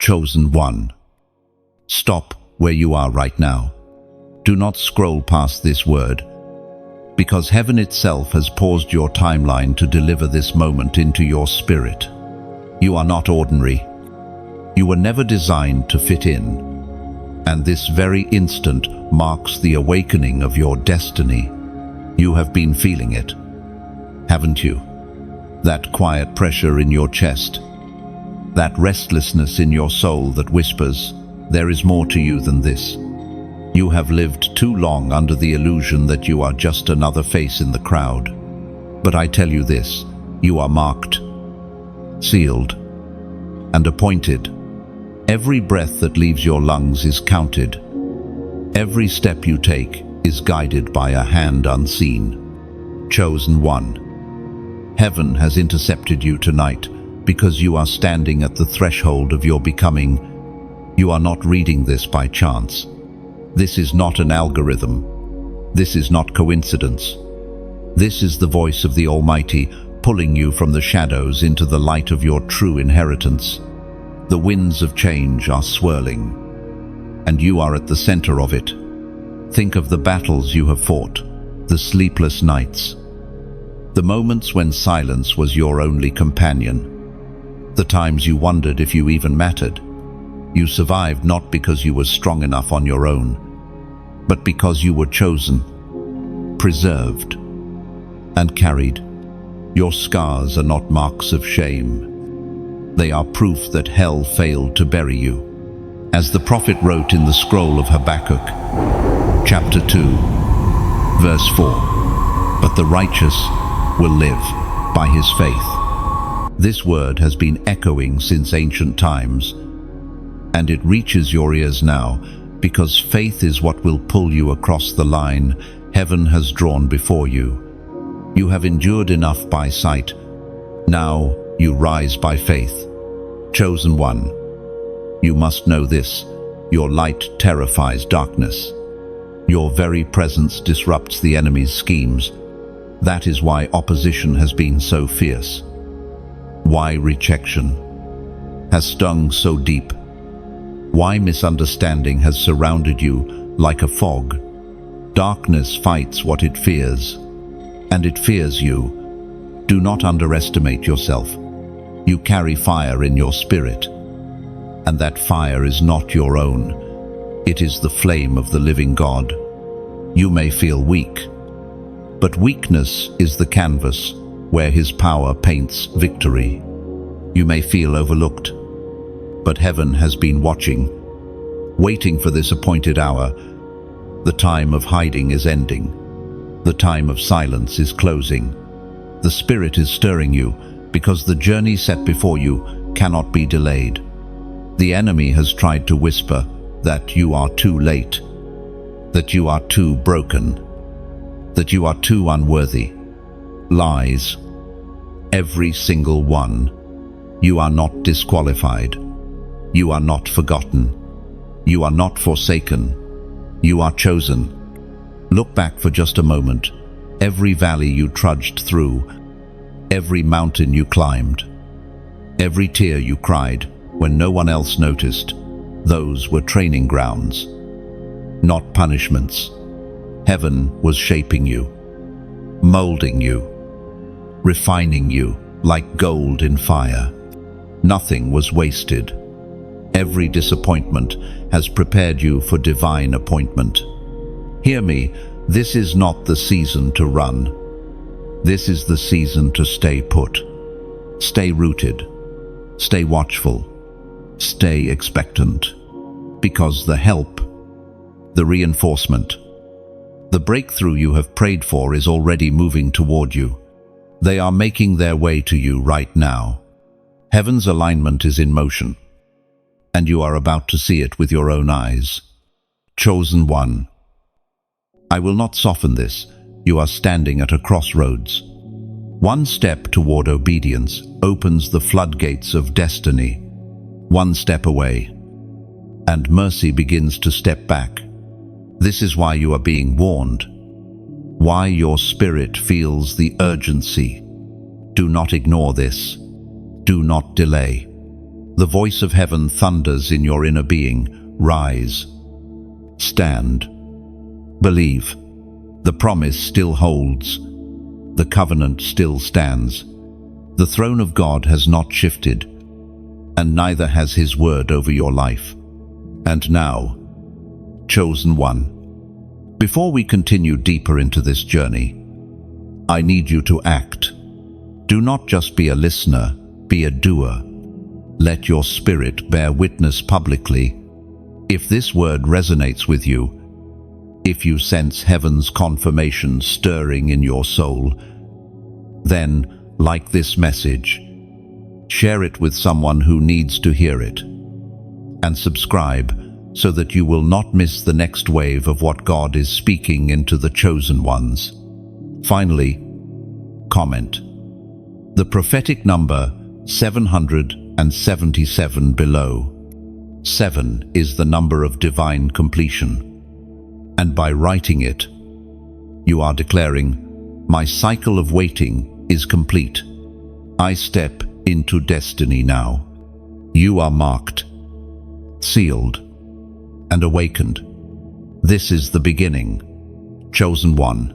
Chosen one. Stop where you are right now. Do not scroll past this word, because heaven itself has paused your timeline to deliver this moment into your spirit. You are not ordinary. You were never designed to fit in, and this very instant marks the awakening of your destiny. You have been feeling it, haven't you? That quiet pressure in your chest, that restlessness in your soul that whispers, there is more to you than this. You have lived too long under the illusion that you are just another face in the crowd. But I tell you this, you are marked, sealed, and appointed. Every breath that leaves your lungs is counted. Every step you take is guided by a hand unseen. Chosen one. Heaven has intercepted you tonight because you are standing at the threshold of your becoming. You are not reading this by chance. This is not an algorithm. This is not coincidence. This is the voice of the Almighty pulling you from the shadows into the light of your true inheritance. The winds of change are swirling, and you are at the center of it. Think of the battles you have fought, the sleepless nights, the moments when silence was your only companion, the times you wondered if you even mattered. You survived not because you were strong enough on your own, but because you were chosen, preserved, and carried. Your scars are not marks of shame. They are proof that hell failed to bury you. As the prophet wrote in the scroll of Habakkuk, chapter 2, verse 4, "But the righteous will live by his faith." This word has been echoing since ancient times, and it reaches your ears now because faith is what will pull you across the line heaven has drawn before you. You have endured enough by sight. Now you rise by faith. Chosen one. You must know this. Your light terrifies darkness. Your very presence disrupts the enemy's schemes. That is why opposition has been so fierce. Why rejection has stung so deep. Why misunderstanding has surrounded you like a fog. Darkness fights what it fears, and it fears you. Do not underestimate yourself. You carry fire in your spirit, and that fire is not your own. It is the flame of the living God. You may feel weak, but weakness is the canvas where His power paints victory. You may feel overlooked, but heaven has been watching, waiting for this appointed hour. The time of hiding is ending. The time of silence is closing. The Spirit is stirring you, because the journey set before you cannot be delayed. The enemy has tried to whisper that you are too late, that you are too broken, that you are too unworthy. Lies. Every single one. You are not disqualified. You are not forgotten. You are not forsaken. You are chosen. Look back for just a moment. Every valley you trudged through, every mountain you climbed, every tear you cried when no one else noticed, those were training grounds, not punishments. Heaven was shaping you, molding you, refining you like gold in fire. Nothing was wasted. Every disappointment has prepared you for divine appointment. Hear me, this is not the season to run. This is the season to stay put. Stay rooted. Stay watchful. Stay expectant. Because the help, the reinforcement, the breakthrough you have prayed for is already moving toward you. They are making their way to you right now. Heaven's alignment is in motion, and you are about to see it with your own eyes. Chosen one. I will not soften this. You are standing at a crossroads. One step toward obedience opens the floodgates of destiny. One step away, and mercy begins to step back. This is why you are being warned. Why your spirit feels the urgency. Do not ignore this. Do not delay. The voice of heaven thunders in your inner being. Rise. Stand. Believe. The promise still holds. The covenant still stands. The throne of God has not shifted, and neither has His word over your life. And now, chosen one, before we continue deeper into this journey, I need you to act. Do not just be a listener, be a doer. Let your spirit bear witness publicly. If this word resonates with you, if you sense heaven's confirmation stirring in your soul, then, like this message, share it with someone who needs to hear it. And subscribe so that you will not miss the next wave of what God is speaking into the chosen ones. Finally, comment. The prophetic number 777 below. 7 is the number of divine completion. And by writing it, you are declaring, my cycle of waiting is complete. I step into destiny now. You are marked, sealed, and awakened. This is the beginning. Chosen one.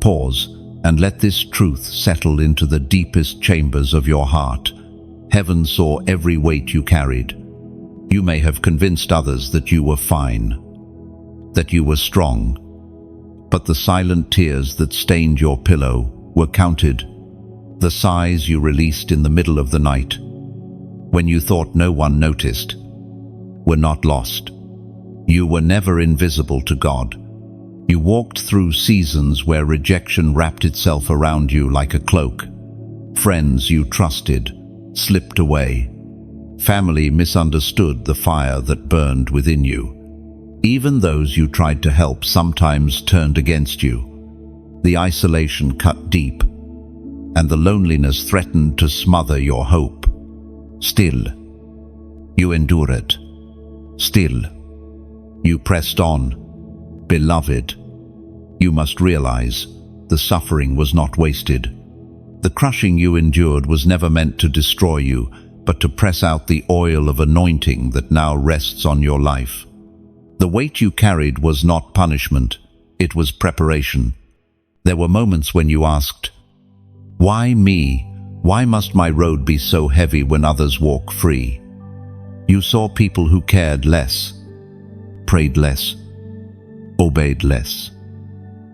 Pause and let this truth settle into the deepest chambers of your heart. Heaven saw every weight you carried. You may have convinced others that you were fine, that you were strong, but the silent tears that stained your pillow were counted. The sighs you released in the middle of the night, when you thought no one noticed, were not lost. You were never invisible to God. You walked through seasons where rejection wrapped itself around you like a cloak. Friends you trusted slipped away. Family misunderstood the fire that burned within you. Even those you tried to help sometimes turned against you. The isolation cut deep, and the loneliness threatened to smother your hope. Still, you endured. Still, you pressed on. Beloved, you must realize the suffering was not wasted. The crushing you endured was never meant to destroy you, but to press out the oil of anointing that now rests on your life. The weight you carried was not punishment, it was preparation. There were moments when you asked, why me? Why must my road be so heavy when others walk free? You saw people who cared less, prayed less, obeyed less,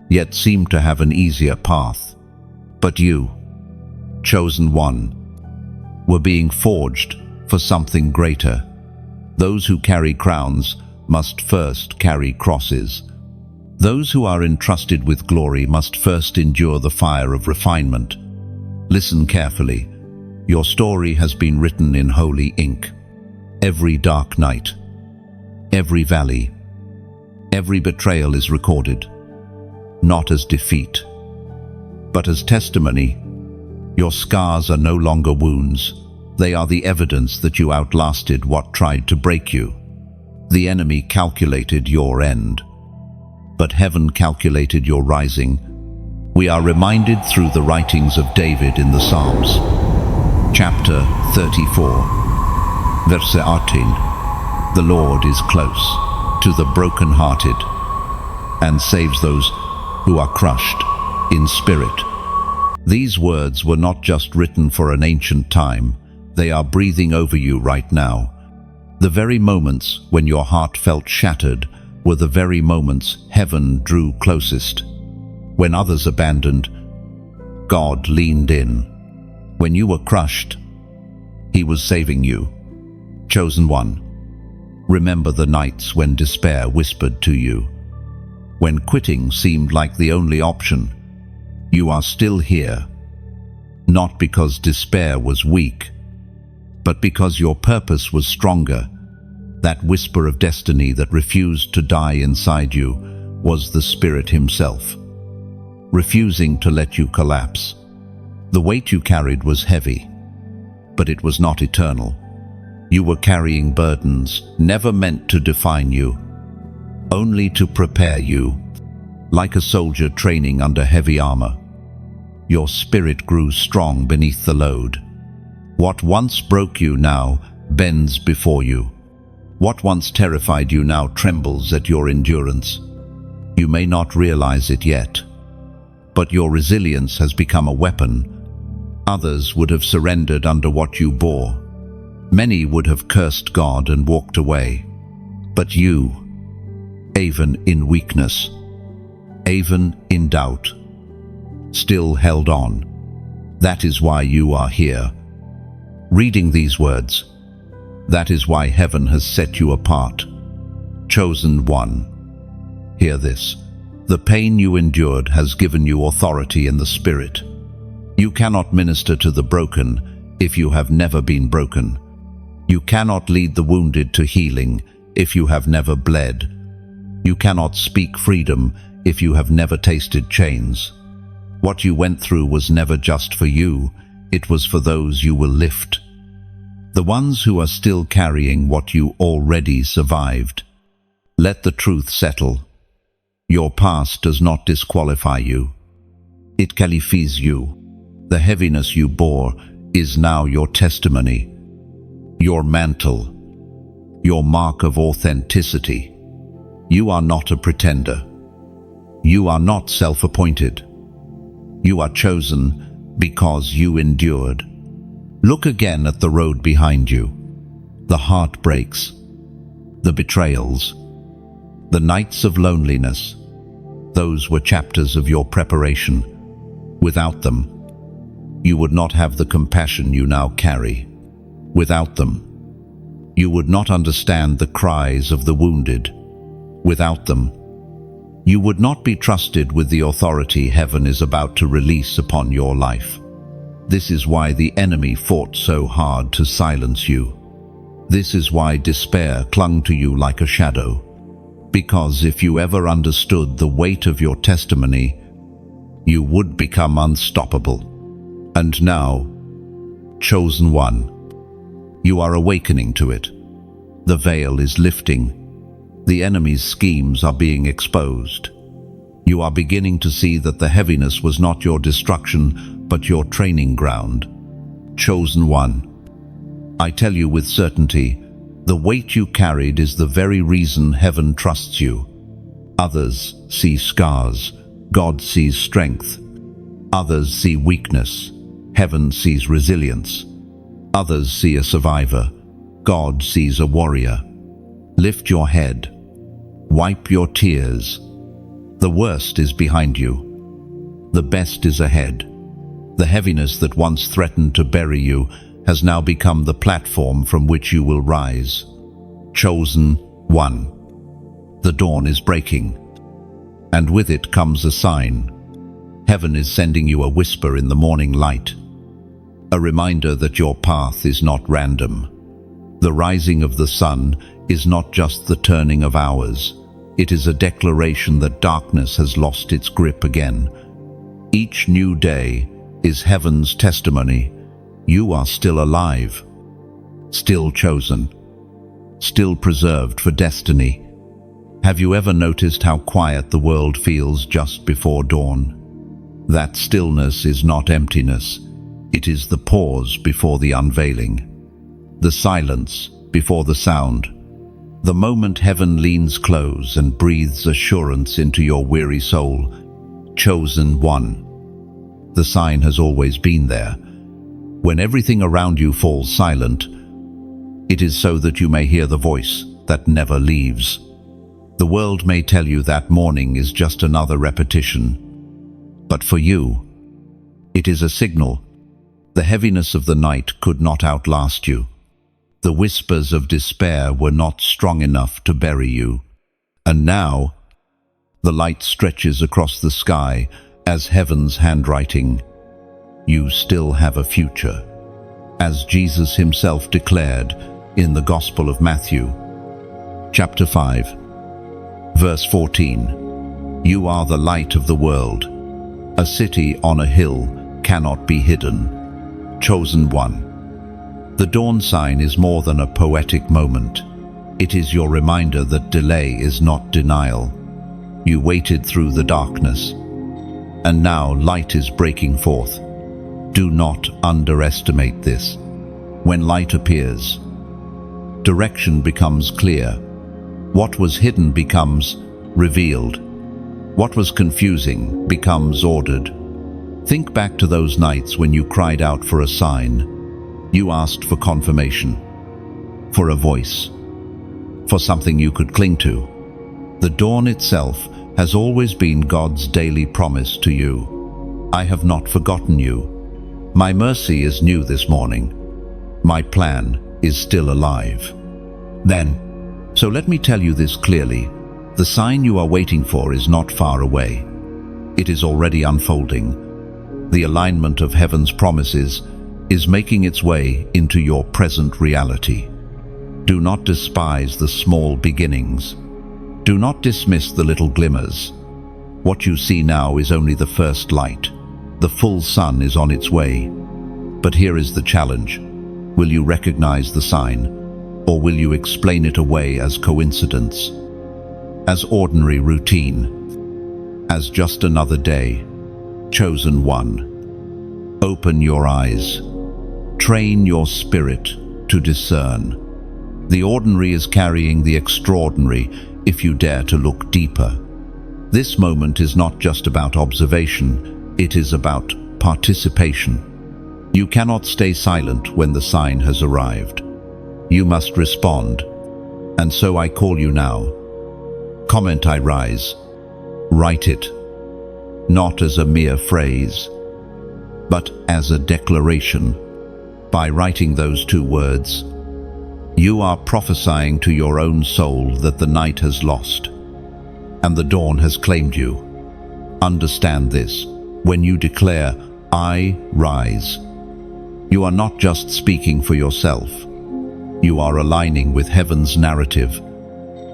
yet seemed to have an easier path. But you, chosen one, were being forged for something greater. Those who carry crowns must first carry crosses. Those who are entrusted with glory must first endure the fire of refinement. Listen carefully. Your story has been written in holy ink. Every dark night, every valley, every betrayal is recorded, not as defeat, but as testimony. Your scars are no longer wounds. They are the evidence that you outlasted what tried to break you. The enemy calculated your end, but heaven calculated your rising. We are reminded through the writings of David in the Psalms. Chapter 34, verse 18. The Lord is close to the brokenhearted and saves those who are crushed in spirit. These words were not just written for an ancient time. They are breathing over you right now. The very moments when your heart felt shattered were the very moments heaven drew closest. When others abandoned, God leaned in. When you were crushed, He was saving you. Chosen one, remember the nights when despair whispered to you. When quitting seemed like the only option. You are still here, not because despair was weak, but because your purpose was stronger. That whisper of destiny that refused to die inside you was the Spirit Himself, refusing to let you collapse. The weight you carried was heavy, but it was not eternal. You were carrying burdens never meant to define you, only to prepare you. Like a soldier training under heavy armor, your spirit grew strong beneath the load. What once broke you now bends before you. What once terrified you now trembles at your endurance. You may not realize it yet, but your resilience has become a weapon. Others would have surrendered under what you bore. Many would have cursed God and walked away. But you, even in weakness, even in doubt, still held on. That is why you are here, reading these words. That is why heaven has set you apart. Chosen one. Hear this. The pain you endured has given you authority in the Spirit. You cannot minister to the broken if you have never been broken. You cannot lead the wounded to healing if you have never bled. You cannot speak freedom if you have never tasted chains. What you went through was never just for you, it was for those you will lift. The ones who are still carrying what you already survived. Let the truth settle. Your past does not disqualify you. It qualifies you. The heaviness you bore is now your testimony, your mantle, your mark of authenticity. You are not a pretender. You are not self-appointed. You are chosen because you endured. Look again at the road behind you, the heartbreaks, the betrayals, the nights of loneliness. Those were chapters of your preparation. Without them, you would not have the compassion you now carry. Without them, you would not understand the cries of the wounded. Without them, you would not be trusted with the authority heaven is about to release upon your life. This is why the enemy fought so hard to silence you. This is why despair clung to you like a shadow. Because if you ever understood the weight of your testimony, you would become unstoppable. And now, chosen one, you are awakening to it. The veil is lifting. The enemy's schemes are being exposed. You are beginning to see that the heaviness was not your destruction, but your training ground. Chosen one, I tell you with certainty, the weight you carried is the very reason heaven trusts you. Others see scars. God sees strength. Others see weakness. Heaven sees resilience. Others see a survivor. God sees a warrior. Lift your head. Wipe your tears. The worst is behind you. The best is ahead. The heaviness that once threatened to bury you has now become the platform from which you will rise. Chosen one. The dawn is breaking, and with it comes a sign. Heaven is sending you a whisper in the morning light, a reminder that your path is not random. The rising of the sun is not just the turning of hours. It is a declaration that darkness has lost its grip again. Each new day is heaven's testimony. You are still alive, still chosen, still preserved for destiny. Have you ever noticed how quiet the world feels just before dawn? That stillness is not emptiness. It is the pause before the unveiling, the silence before the sound, the moment heaven leans close and breathes assurance into your weary soul. Chosen one. The sign has always been there. When everything around you falls silent, it is so that you may hear the voice that never leaves. The world may tell you that morning is just another repetition, but for you, it is a signal. The heaviness of the night could not outlast you. The whispers of despair were not strong enough to bury you. And now, the light stretches across the sky as heaven's handwriting. You still have a future. As Jesus himself declared in the Gospel of Matthew, chapter 5, verse 14, you are the light of the world. A city on a hill cannot be hidden. Chosen one. The dawn sign is more than a poetic moment. It is your reminder that delay is not denial. You waited through the darkness, and now light is breaking forth. Do not underestimate this. When light appears, Direction becomes clear. What was hidden becomes revealed. What was confusing becomes ordered. Think back to those nights when you cried out for a sign. You asked for confirmation, for a voice, for something you could cling to. The dawn itself has always been God's daily promise to you. I have not forgotten you. My mercy is new this morning. My plan is still alive. So let me tell you this clearly. The sign you are waiting for is not far away. It is already unfolding. The alignment of heaven's promises is making its way into your present reality. Do not despise the small beginnings. Do not dismiss the little glimmers. What you see now is only the first light. The full sun is on its way. But here is the challenge. Will you recognize the sign, or will you explain it away as coincidence, as ordinary routine, as just another day? Chosen one, open your eyes. Train your spirit to discern. The ordinary is carrying the extraordinary if you dare to look deeper. This moment is not just about observation, it is about participation. You cannot stay silent when the sign has arrived. You must respond. And so I call you now. Comment I rise. Write it. Not as a mere phrase, but as a declaration. By writing those two words, you are prophesying to your own soul that the night has lost, and the dawn has claimed you. Understand this. When you declare, I rise, you are not just speaking for yourself. You are aligning with heaven's narrative.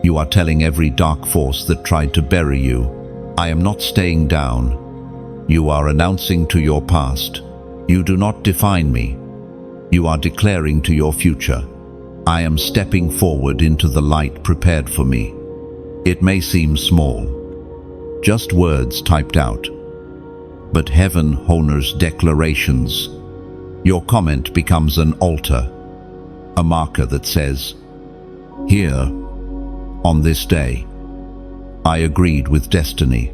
You are telling every dark force that tried to bury you, I am not staying down. You are announcing to your past, you do not define me. You are declaring to your future, I am stepping forward into the light prepared for me. It may seem small, just words typed out, but heaven honors declarations. Your comment becomes an altar, a marker that says, here, on this day, I agreed with destiny.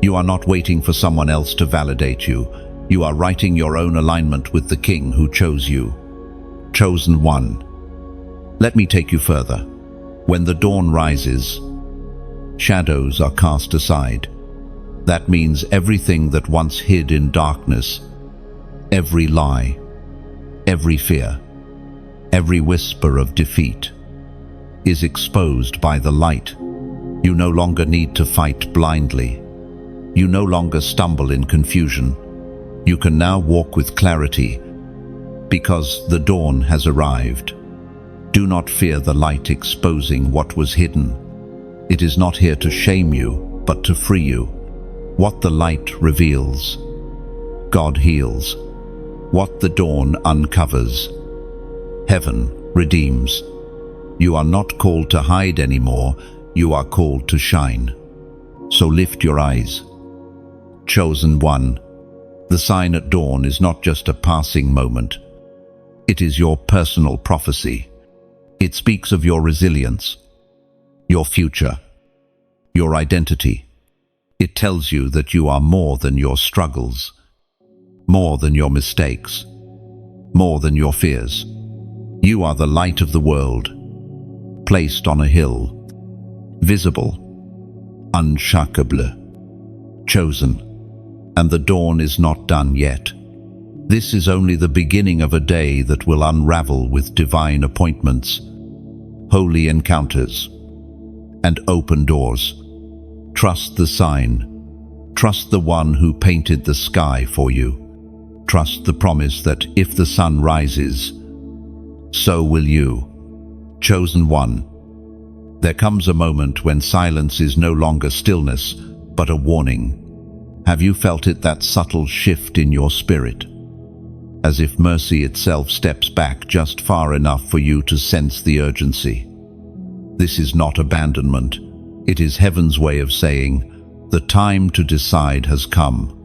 You are not waiting for someone else to validate you. You are writing your own alignment with the King who chose you. Chosen one. Let me take you further. When the dawn rises, shadows are cast aside. That means everything that once hid in darkness, every lie, every fear, every whisper of defeat, is exposed by the light. You no longer need to fight blindly. You no longer stumble in confusion. You can now walk with clarity, because the dawn has arrived. Do not fear the light exposing what was hidden. It is not here to shame you, but to free you. What the light reveals, God heals. What the dawn uncovers, heaven redeems. You are not called to hide anymore, you are called to shine. So lift your eyes. Chosen one. The sign at dawn is not just a passing moment. It is your personal prophecy. It speaks of your resilience, your future, your identity. It tells you that you are more than your struggles, more than your mistakes, more than your fears. You are the light of the world, placed on a hill, visible, unshakable, chosen. And the dawn is not done yet. This is only the beginning of a day that will unravel with divine appointments, holy encounters, and open doors. Trust the sign. Trust the one who painted the sky for you. Trust the promise that if the sun rises, so will you. Chosen one. There comes a moment when silence is no longer stillness, but a warning. Have you felt it, that subtle shift in your spirit? As if mercy itself steps back just far enough for you to sense the urgency. This is not abandonment. It is heaven's way of saying, the time to decide has come.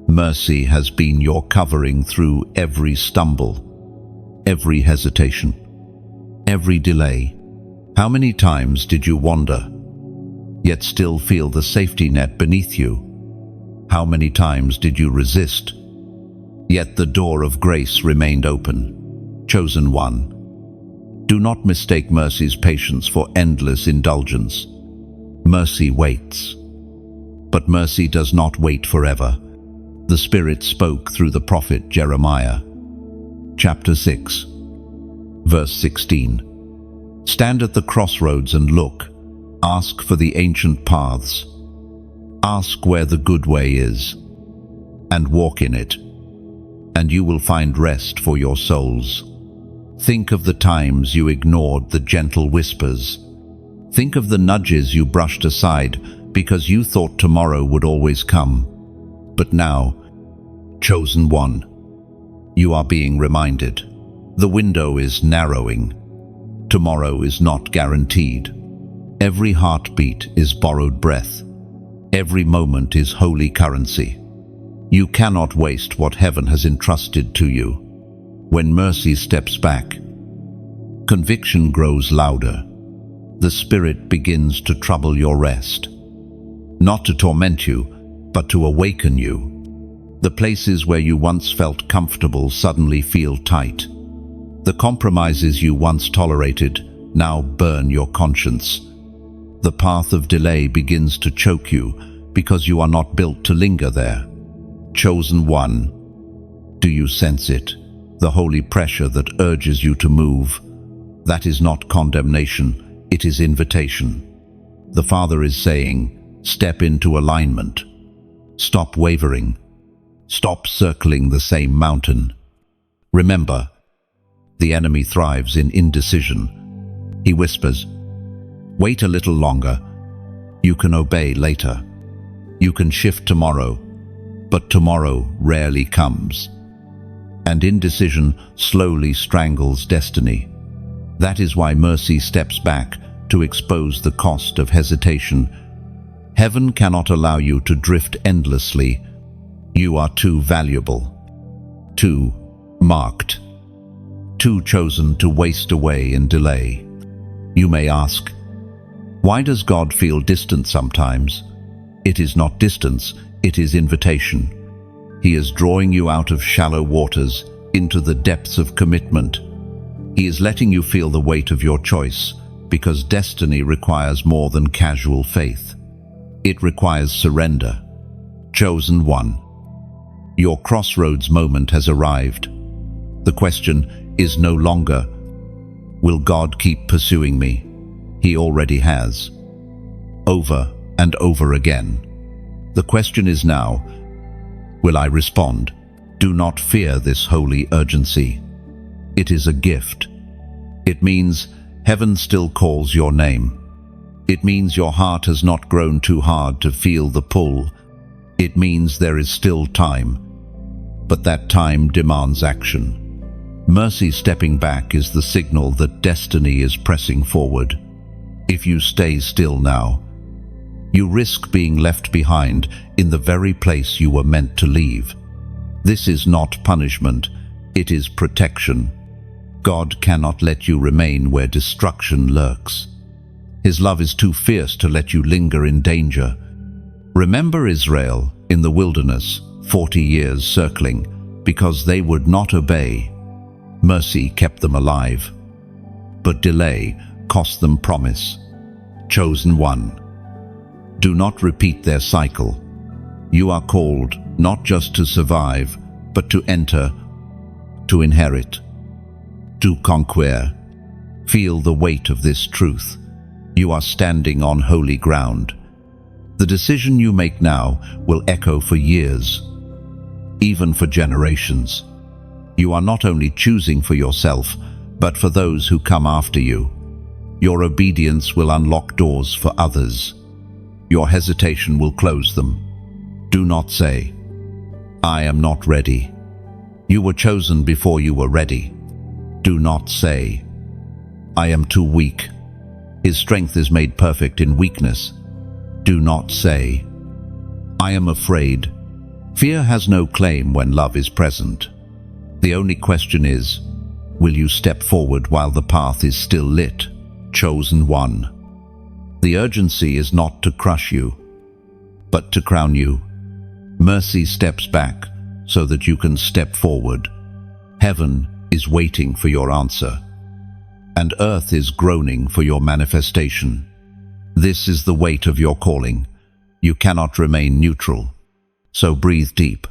Mercy has been your covering through every stumble, every hesitation, every delay. How many times did you wander, yet still feel the safety net beneath you? How many times did you resist, yet the door of grace remained open? Chosen one, do not mistake mercy's patience for endless indulgence. Mercy waits, but mercy does not wait forever. The Spirit spoke through the prophet Jeremiah. Chapter 6, verse 16. Stand at the crossroads and look. Ask for the ancient paths. Ask where the good way is, and walk in it, and you will find rest for your souls. Think of the times you ignored the gentle whispers. Think of the nudges you brushed aside because you thought tomorrow would always come. But now, chosen one, you are being reminded. The window is narrowing. Tomorrow is not guaranteed. Every heartbeat is borrowed breath. Every moment is holy currency. You cannot waste what heaven has entrusted to you. When mercy steps back, conviction grows louder. The Spirit begins to trouble your rest. Not to torment you, but to awaken you. The places where you once felt comfortable suddenly feel tight. The compromises you once tolerated now burn your conscience. The path of delay begins to choke you because you are not built to linger there. Chosen one, do you sense it? The holy pressure that urges you to move. That is not condemnation, it is invitation. The Father is saying, step into alignment. Stop wavering. Stop circling the same mountain. Remember, the enemy thrives in indecision. He whispers, wait a little longer. You can obey later. You can shift tomorrow, but tomorrow rarely comes. And indecision slowly strangles destiny. That is why mercy steps back to expose the cost of hesitation. Heaven cannot allow you to drift endlessly. You are too valuable, too marked, too chosen to waste away in delay. You may ask, why does God feel distant sometimes? It is not distance, it is invitation. He is drawing you out of shallow waters into the depths of commitment. He is letting you feel the weight of your choice, because destiny requires more than casual faith. It requires surrender. Chosen one, your crossroads moment has arrived. The question is no longer, will God keep pursuing me? He already has. Over and over again. The question is now, will I respond? Do not fear this holy urgency. It is a gift. It means heaven still calls your name. It means your heart has not grown too hard to feel the pull. It means there is still time, but that time demands action. Mercy stepping back is the signal that destiny is pressing forward. If you stay still now, you risk being left behind in the very place you were meant to leave. This is not punishment, it is protection. God cannot let you remain where destruction lurks. His love is too fierce to let you linger in danger. Remember Israel in the wilderness, 40 years circling, because they would not obey. Mercy kept them alive, but delay cost them promise. Chosen one, do not repeat their cycle. You are called not just to survive, but to enter, to inherit, to conquer. Feel the weight of this truth. You are standing on holy ground. The decision you make now will echo for years, even for generations. You are not only choosing for yourself, but for those who come after you. Your obedience will unlock doors for others. Your hesitation will close them. Do not say, I am not ready. You were chosen before you were ready. Do not say, I am too weak. His strength is made perfect in weakness. Do not say, I am afraid. Fear has no claim when love is present. The only question is, Will you step forward while the path is still lit? Chosen one. The urgency is not to crush you, but to crown you. Mercy steps back so that you can step forward. Heaven is waiting for your answer, and earth is groaning for your manifestation. This is the weight of your calling. You cannot remain neutral. So breathe deep.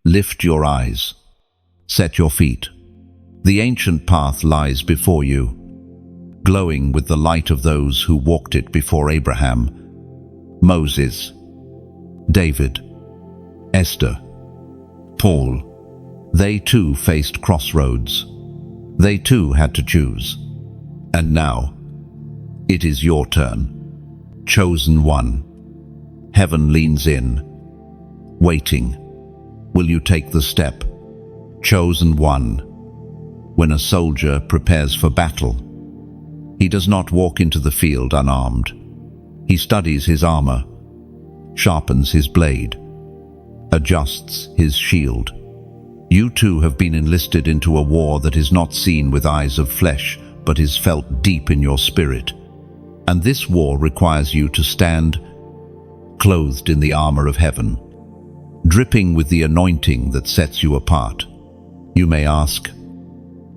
Lift your eyes. Set your feet. The ancient path lies before you, glowing with the light of those who walked it before Abraham, Moses, David, Esther, Paul. They too faced crossroads. They too had to choose. And now, it is your turn. Chosen one. Heaven leans in, waiting. Will you take the step? Chosen one. When a soldier prepares for battle, he does not walk into the field unarmed. He studies his armor, sharpens his blade, adjusts his shield. You too have been enlisted into a war that is not seen with eyes of flesh, but is felt deep in your spirit. And this war requires you to stand clothed in the armor of heaven, dripping with the anointing that sets you apart. You may ask,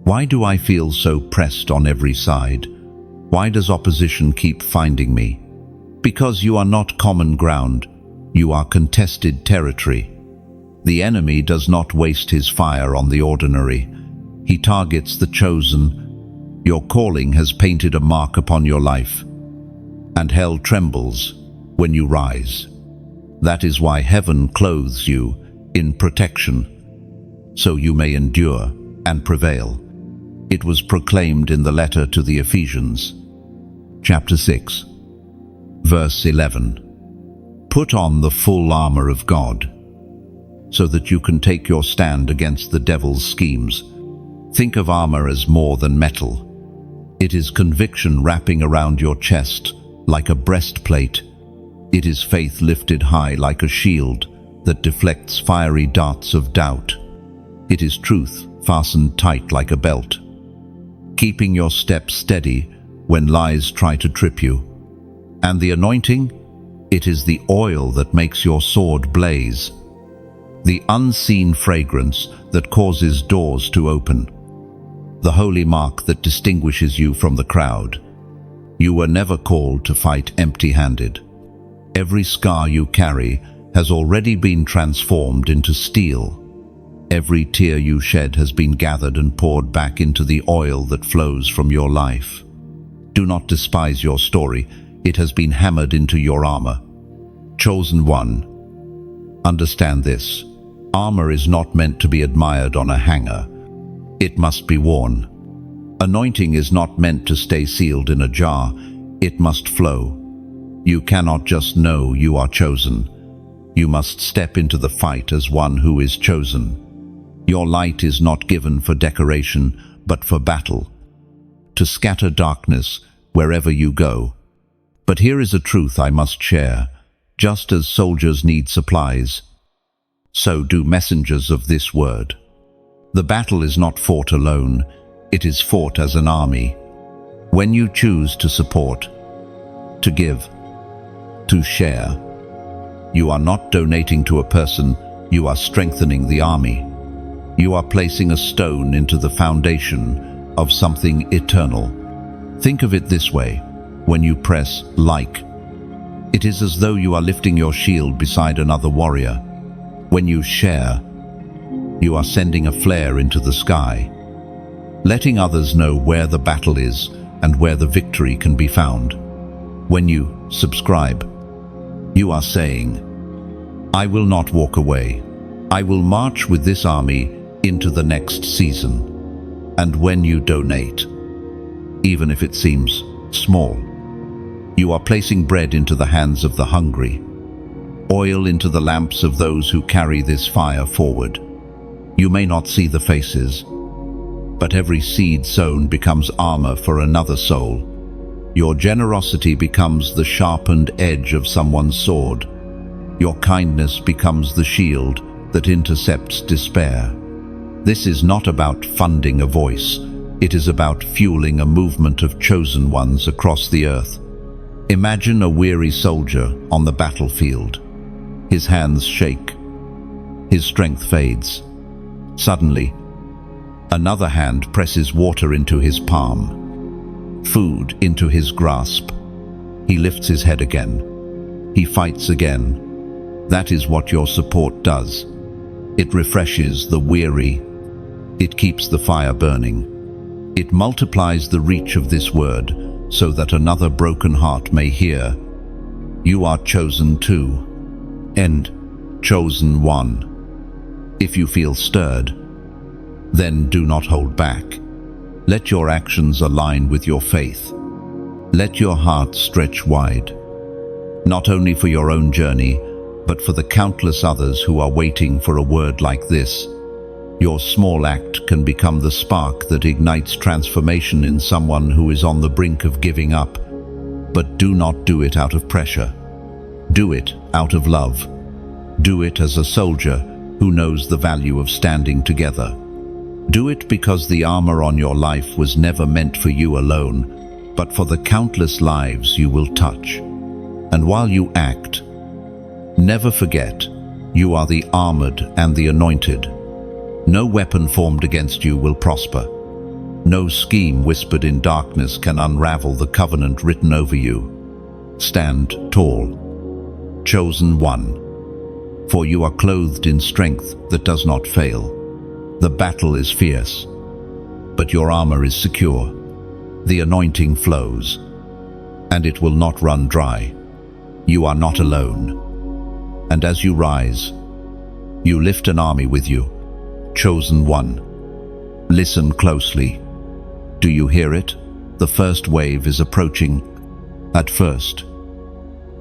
why do I feel so pressed on every side? Why does opposition keep finding me? Because you are not common ground, you are contested territory. The enemy does not waste his fire on the ordinary. He targets the chosen. Your calling has painted a mark upon your life, and hell trembles when you rise. That is why heaven clothes you in protection, so you may endure and prevail. It was proclaimed in the letter to the Ephesians, chapter 6, verse 11. Put on the full armor of God, so that you can take your stand against the devil's schemes. Think of armor as more than metal. It is conviction wrapping around your chest like a breastplate. It is faith lifted high like a shield that deflects fiery darts of doubt. It is truth fastened tight like a belt, keeping your steps steady when lies try to trip you. And the anointing? It is the oil that makes your sword blaze, the unseen fragrance that causes doors to open, the holy mark that distinguishes you from the crowd. You were never called to fight empty-handed. Every scar you carry has already been transformed into steel. Every tear you shed has been gathered and poured back into the oil that flows from your life. Do not despise your story. It has been hammered into your armor. Chosen one. Understand this. Armor is not meant to be admired on a hanger. It must be worn. Anointing is not meant to stay sealed in a jar. It must flow. You cannot just know you are chosen. You must step into the fight as one who is chosen. Your light is not given for decoration, but for battle, to scatter darkness wherever you go. But here is a truth I must share. Just as soldiers need supplies, so do messengers of this word. The battle is not fought alone. It is fought as an army. When you choose to support, to give, to share, you are not donating to a person, you are strengthening the army. You are placing a stone into the foundation of something eternal. Think of it this way. When you press like, it is as though you are lifting your shield beside another warrior. When you share, you are sending a flare into the sky, letting others know where the battle is and where the victory can be found. When you subscribe, you are saying, I will not walk away. I will march with this army into the next season. And when you donate, even if it seems small, you are placing bread into the hands of the hungry, oil into the lamps of those who carry this fire forward. You may not see the faces, but every seed sown becomes armor for another soul. Your generosity becomes the sharpened edge of someone's sword. Your kindness becomes the shield that intercepts despair. This is not about funding a voice, It is about fueling a movement of chosen ones across the earth. Imagine a weary soldier on the battlefield. His hands shake. His strength fades. Suddenly, another hand presses water into his palm, food into his grasp. He lifts his head again. He fights again. That is what your support does. It refreshes the weary. It keeps the fire burning. It multiplies the reach of this word so that another broken heart may hear. You are chosen too. End. Chosen one. If you feel stirred, then do not hold back. Let your actions align with your faith. Let your heart stretch wide, not only for your own journey, but for the countless others who are waiting for a word like this. Your small act can become the spark that ignites transformation in someone who is on the brink of giving up. But do not do it out of pressure. Do it out of love. Do it as a soldier who knows the value of standing together. Do it because the armor on your life was never meant for you alone, but for the countless lives you will touch. And while you act, never forget, you are the armored and the anointed. No weapon formed against you will prosper. No scheme whispered in darkness can unravel the covenant written over you. Stand tall, chosen one, for you are clothed in strength that does not fail. The battle is fierce, but your armor is secure. The anointing flows, and it will not run dry. You are not alone. And as you rise, you lift an army with you. Chosen one. Listen closely. Do you hear it? The first wave is approaching. At first,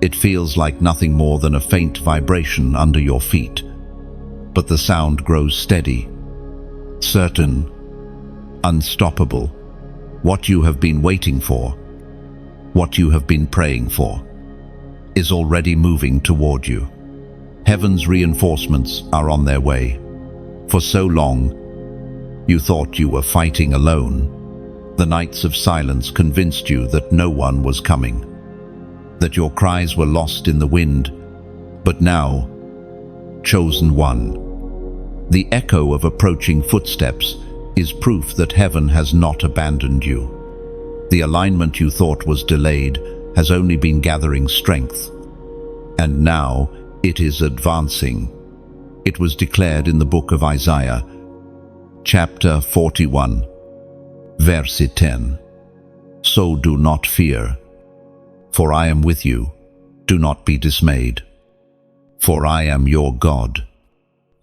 it feels like nothing more than a faint vibration under your feet. But the sound grows steady, certain, unstoppable. What you have been waiting for, what you have been praying for, is already moving toward you. Heaven's reinforcements are on their way. For so long, you thought you were fighting alone. The nights of silence convinced you that no one was coming, that your cries were lost in the wind. But now, chosen one, the echo of approaching footsteps is proof that heaven has not abandoned you. The alignment you thought was delayed has only been gathering strength, and now it is advancing. It was declared in the book of Isaiah, chapter 41, verse 10. So do not fear, for I am with you. Do not be dismayed, for I am your God.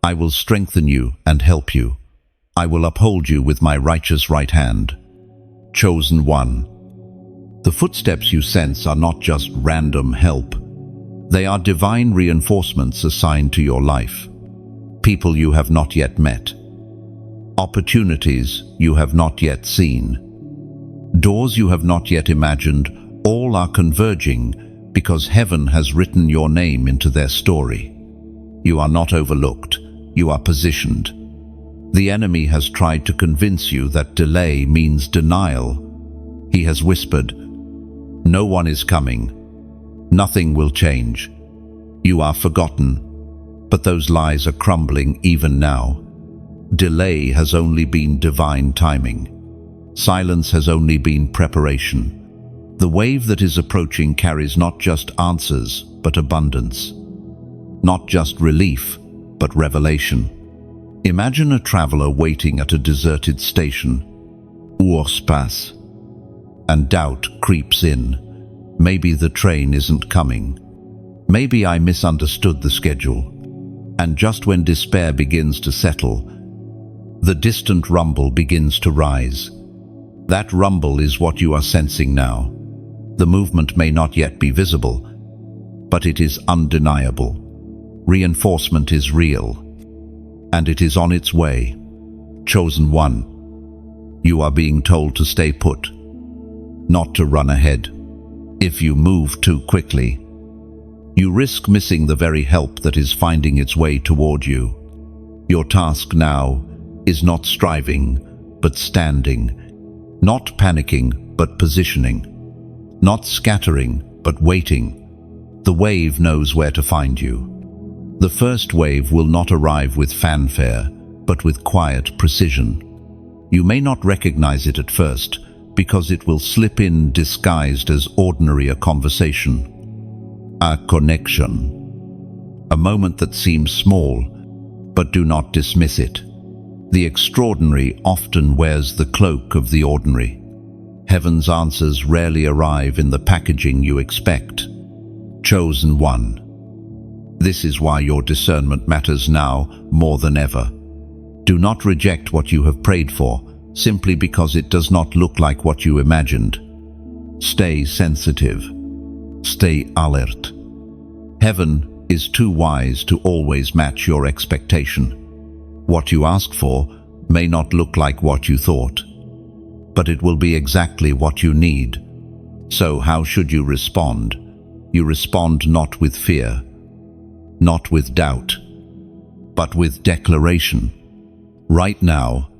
I will strengthen you and help you. I will uphold you with my righteous right hand. Chosen one. The footsteps you sense are not just random help. They are divine reinforcements assigned to your life. People you have not yet met. Opportunities you have not yet seen. Doors you have not yet imagined, all are converging because heaven has written your name into their story. You are not overlooked. You are positioned. The enemy has tried to convince you that delay means denial. He has whispered, "No one is coming. Nothing will change. You are forgotten." But those lies are crumbling even now. Delay has only been divine timing. Silence has only been preparation. The wave that is approaching carries not just answers, but abundance. Not just relief, but revelation. Imagine a traveler waiting at a deserted station. Heures pass, and doubt creeps in. Maybe the train isn't coming. Maybe I misunderstood the schedule. And just when despair begins to settle, the distant rumble begins to rise. That rumble is what you are sensing now. The movement may not yet be visible, but it is undeniable. Reinforcement is real, and it is on its way. Chosen one. You are being told to stay put, not to run ahead. If you move too quickly, you risk missing the very help that is finding its way toward you. Your task now is not striving, but standing. Not panicking, but positioning. Not scattering, but waiting. The wave knows where to find you. The first wave will not arrive with fanfare, but with quiet precision. You may not recognize it at first, because it will slip in disguised as ordinary a conversation. A connection. A moment that seems small, but do not dismiss it. The extraordinary often wears the cloak of the ordinary. Heaven's answers rarely arrive in the packaging you expect. Chosen one. This is why your discernment matters now more than ever. Do not reject what you have prayed for, simply because it does not look like what you imagined. Stay sensitive. Stay alert. Heaven is too wise to always match your expectation. What you ask for may not look like what you thought, but it will be exactly what you need. So how should you respond? You respond not with fear, not with doubt, but with declaration. Right now,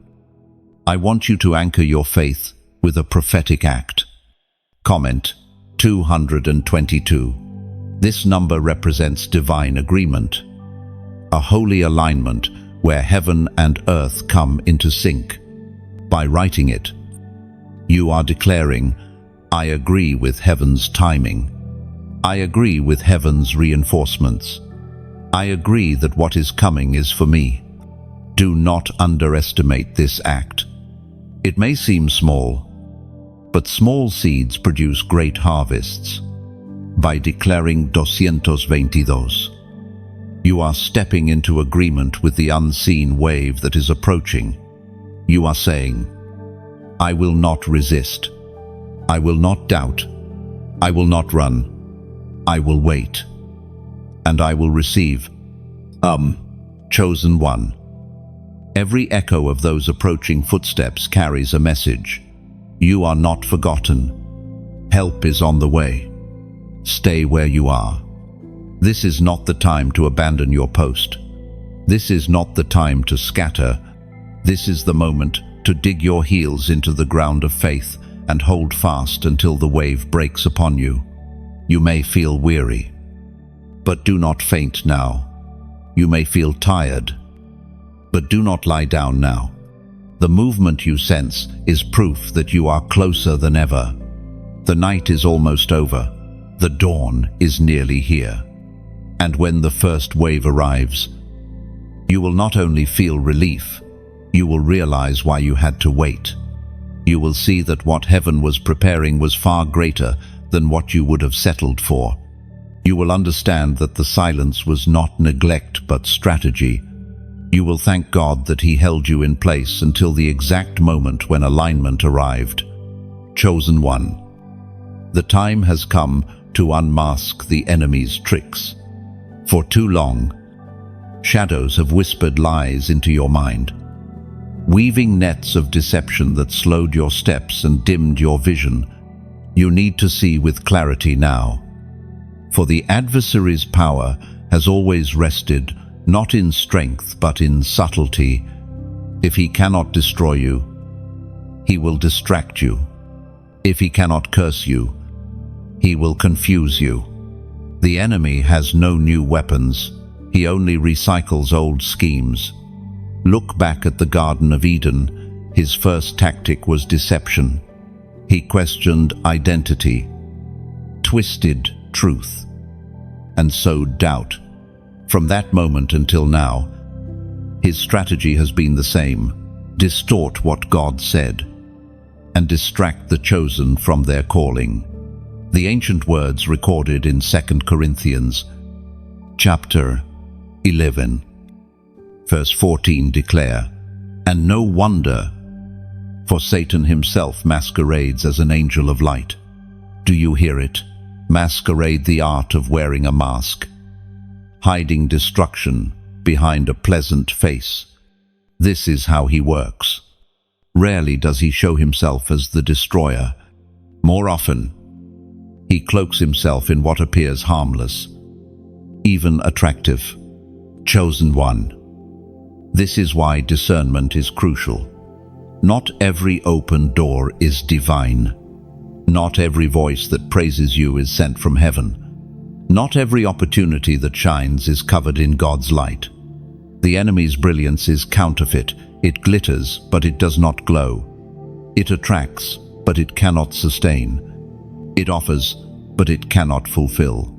I want you to anchor your faith with a prophetic act. Comment 222. This number represents divine agreement, a holy alignment where heaven and earth come into sync. By writing it, you are declaring, I agree with heaven's timing. I agree with heaven's reinforcements. I agree that what is coming is for me. Do not underestimate this act. It may seem small, but small seeds produce great harvests. By declaring 222, you are stepping into agreement with the unseen wave that is approaching. You are saying, I will not resist. I will not doubt. I will not run. I will wait. And I will receive. Chosen one. Every echo of those approaching footsteps carries a message. You are not forgotten. Help is on the way. Stay where you are. This is not the time to abandon your post. This is not the time to scatter. This is the moment to dig your heels into the ground of faith and hold fast until the wave breaks upon you. You may feel weary, but do not faint now. You may feel tired, but do not lie down now. The movement you sense is proof that you are closer than ever. The night is almost over. The dawn is nearly here. And when the first wave arrives, you will not only feel relief, you will realize why you had to wait. You will see that what heaven was preparing was far greater than what you would have settled for. You will understand that the silence was not neglect but strategy. You will thank God that He held you in place until the exact moment when alignment arrived. Chosen one. The time has come to unmask the enemy's tricks. For too long, shadows have whispered lies into your mind, weaving nets of deception that slowed your steps and dimmed your vision. You need to see with clarity now. For the adversary's power has always rested not in strength but in subtlety. If he cannot destroy you, he will distract you. If he cannot curse you, he will confuse you. The enemy has no new weapons. He only recycles old schemes. Look back at the Garden of Eden. His first tactic was deception. He questioned identity, twisted truth, and sowed doubt. From that moment until now, his strategy has been the same: distort what God said and distract the chosen from their calling. The ancient words recorded in 2 Corinthians chapter 11, verse 14 declare, "And no wonder, for Satan himself masquerades as an angel of light." Do you hear it? Masquerade, the art of wearing a mask, hiding destruction behind a pleasant face. This is how he works. Rarely does he show himself as the destroyer. More often, he cloaks himself in what appears harmless, even attractive. Chosen one. This is why discernment is crucial. Not every open door is divine. Not every voice that praises you is sent from heaven. Not every opportunity that shines is covered in God's light. The enemy's brilliance is counterfeit. It glitters, but it does not glow. It attracts, but it cannot sustain. It offers, but it cannot fulfill.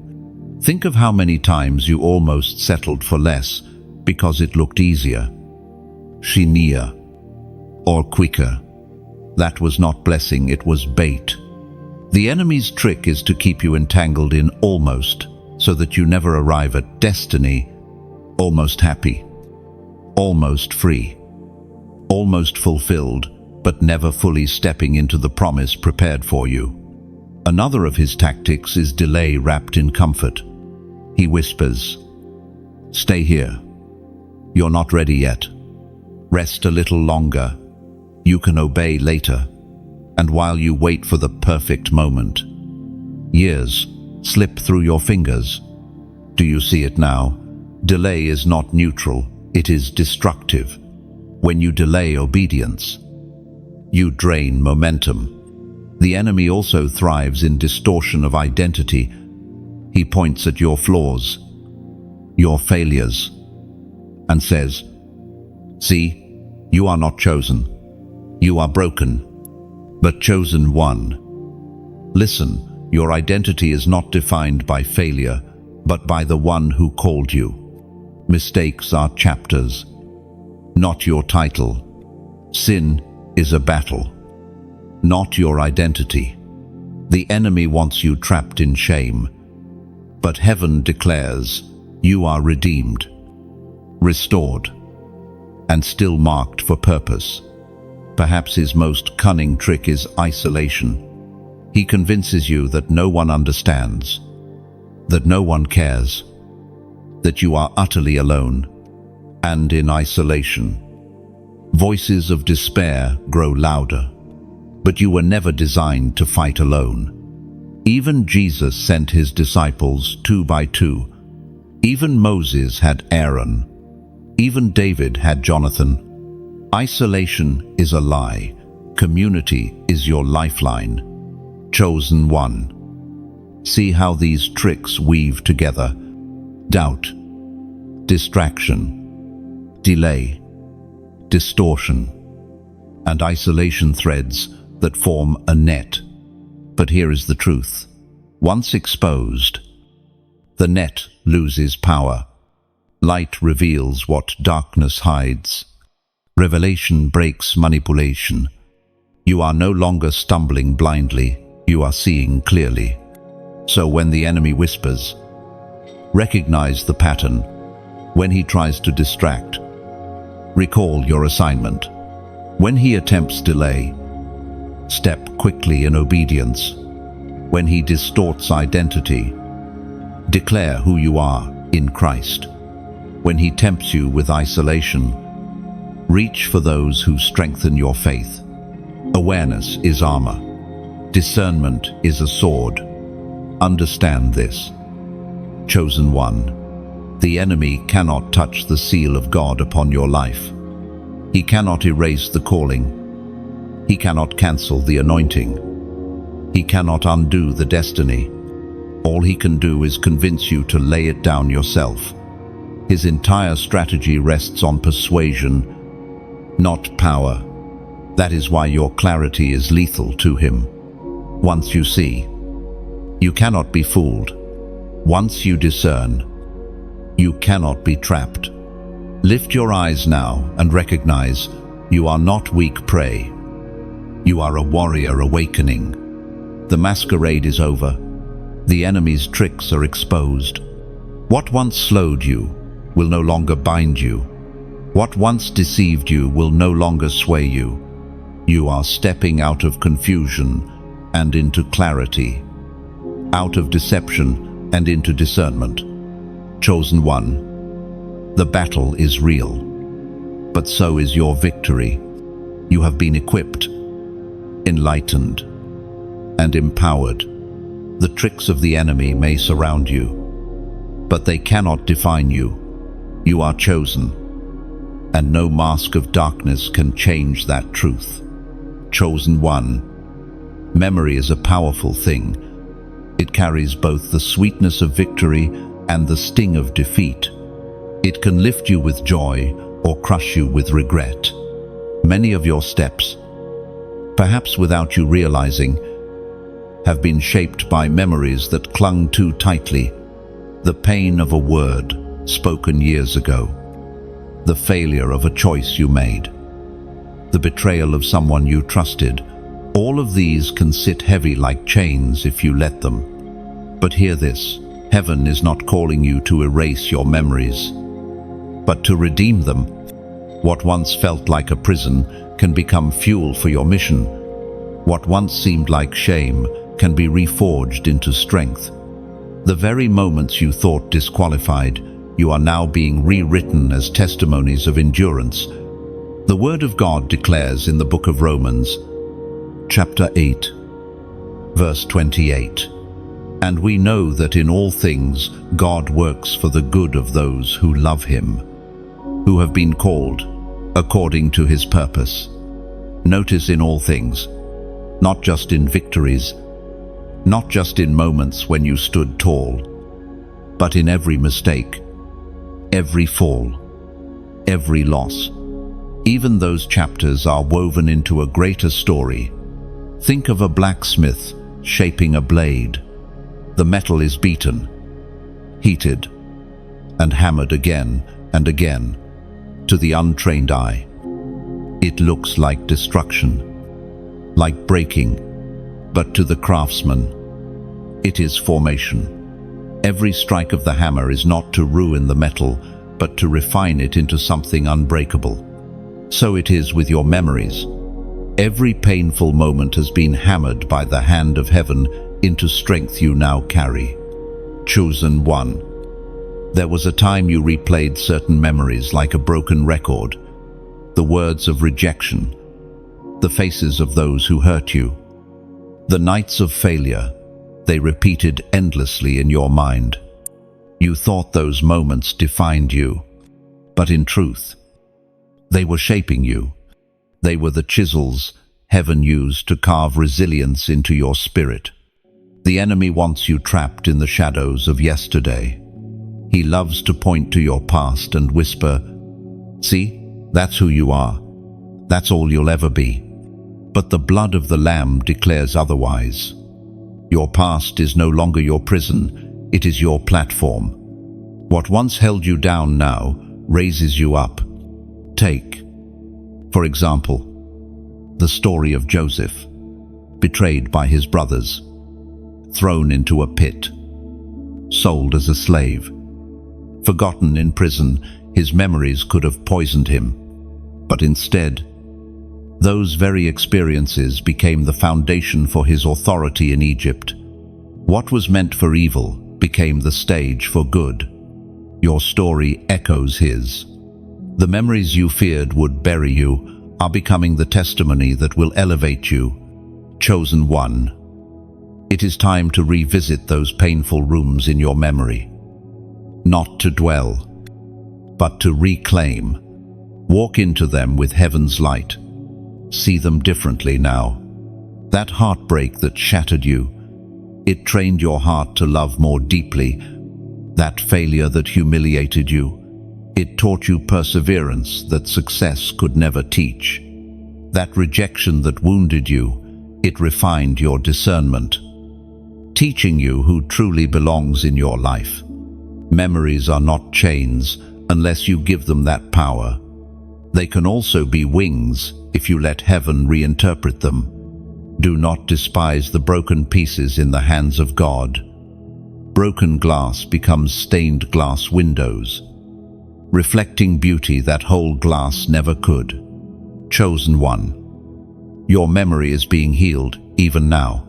Think of how many times you almost settled for less because it looked easier, shinier, or quicker. That was not blessing, it was bait. The enemy's trick is to keep you entangled in almost, so that you never arrive at destiny, almost happy, almost free, almost fulfilled, but never fully stepping into the promise prepared for you. Another of his tactics is delay wrapped in comfort. He whispers, "Stay here. You're not ready yet. Rest a little longer. You can obey later." And while you wait for the perfect moment, years slip through your fingers. Do you see it now? Delay is not neutral, it is destructive. When you delay obedience, you drain momentum. The enemy also thrives in distortion of identity. He points at your flaws, your failures, and says, "See, you are not chosen. You are broken, but chosen one." Listen, your identity is not defined by failure, but by the one who called you. Mistakes are chapters, not your title. Sin is a battle, not your identity. The enemy wants you trapped in shame, but heaven declares you are redeemed, restored, and still marked for purpose. Perhaps his most cunning trick is isolation. He convinces you that no one understands, that no one cares, that you are utterly alone. And in isolation, voices of despair grow louder. But you were never designed to fight alone. Even Jesus sent his disciples 2 by 2. Even Moses had Aaron. Even David had Jonathan. Isolation is a lie. Community is your lifeline. Chosen one. See how these tricks weave together. Doubt, distraction, delay, distortion, and isolation threads that form a net. But here is the truth. Once exposed, the net loses power. Light reveals what darkness hides. Revelation breaks manipulation. You are no longer stumbling blindly, you are seeing clearly. So when the enemy whispers, recognize the pattern. When he tries to distract, recall your assignment. When he attempts delay, step quickly in obedience. When he distorts identity, declare who you are in Christ. When he tempts you with isolation, reach for those who strengthen your faith. Awareness is armor. Discernment is a sword. Understand this. Chosen one. The enemy cannot touch the seal of God upon your life. He cannot erase the calling. He cannot cancel the anointing. He cannot undo the destiny. All he can do is convince you to lay it down yourself. His entire strategy rests on persuasion, not power. That is why your clarity is lethal to him. Once you see, you cannot be fooled. Once you discern, you cannot be trapped. Lift your eyes now and recognize you are not weak prey. You are a warrior awakening. The masquerade is over. The enemy's tricks are exposed. What once slowed you will no longer bind you. What once deceived you will no longer sway you. You are stepping out of confusion and into clarity, out of deception and into discernment. Chosen one. The battle is real, but so is your victory. You have been equipped, enlightened, and empowered. The tricks of the enemy may surround you, but they cannot define you. You are chosen. and no mask of darkness can change that truth. Chosen one. Memory is a powerful thing. It carries both the sweetness of victory and the sting of defeat. It can lift you with joy or crush you with regret. Many of your steps, perhaps without you realizing, have been shaped by memories that clung too tightly. The pain of a word spoken years ago, the failure of a choice you made, the betrayal of someone you trusted. All of these can sit heavy like chains if you let them. But hear this, heaven is not calling you to erase your memories, but to redeem them. What once felt like a prison can become fuel for your mission. What once seemed like shame can be reforged into strength. The very moments you thought disqualified, you are now being rewritten as testimonies of endurance. The Word of God declares in the book of Romans, chapter 8, verse 28, "And we know that in all things God works for the good of those who love Him, who have been called according to His purpose." Notice in all things, not just in victories, not just in moments when you stood tall, but in every mistake, every fall, every loss. Even those chapters are woven into a greater story. Think of a blacksmith shaping a blade. The metal is beaten, heated, and hammered again and again. To the untrained eye, it looks like destruction, like breaking, but to the craftsman, it is formation. Every strike of the hammer is not to ruin the metal, but to refine it into something unbreakable. So it is with your memories. Every painful moment has been hammered by the hand of heaven into strength you now carry. Chosen one. There was a time you replayed certain memories like a broken record. The words of rejection, the faces of those who hurt you, the nights of failure, they repeated endlessly in your mind. You thought those moments defined you, but in truth, they were shaping you. They were the chisels heaven used to carve resilience into your spirit. The enemy wants you trapped in the shadows of yesterday. He loves to point to your past and whisper, "See, that's who you are. That's all you'll ever be." But the blood of the Lamb declares otherwise. Your past is no longer your prison, it is your platform. What once held you down now raises you up. Take, for example, the story of Joseph, betrayed by his brothers, thrown into a pit, sold as a slave, forgotten in prison. His memories could have poisoned him, but instead, those very experiences became the foundation for his authority in Egypt. What was meant for evil became the stage for good. Your story echoes his. The memories you feared would bury you are becoming the testimony that will elevate you. Chosen one. It is time to revisit those painful rooms in your memory. Not to dwell, but to reclaim. Walk into them with heaven's light. See them differently now. That heartbreak that shattered you, it trained your heart to love more deeply. That failure that humiliated you, it taught you perseverance that success could never teach. That rejection that wounded you, it refined your discernment, teaching you who truly belongs in your life. Memories are not chains unless you give them that power. They can also be wings if you let heaven reinterpret them. Do not despise the broken pieces in the hands of God. Broken glass becomes stained glass windows, reflecting beauty that whole glass never could. Chosen one. Your memory is being healed even now.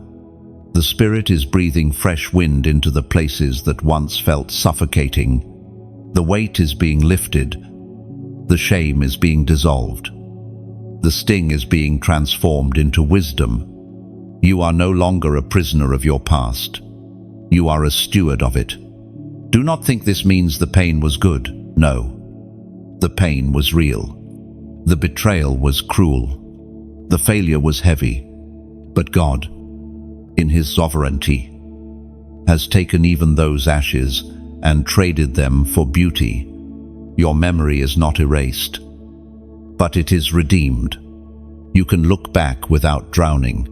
The Spirit is breathing fresh wind into the places that once felt suffocating. The weight is being lifted. The shame is being dissolved. The sting is being transformed into wisdom. You are no longer a prisoner of your past. You are a steward of it. Do not think this means the pain was good. No. The pain was real. The betrayal was cruel. The failure was heavy. But God, in His sovereignty, has taken even those ashes and traded them for beauty. Your memory is not erased, but it is redeemed. You can look back without drowning.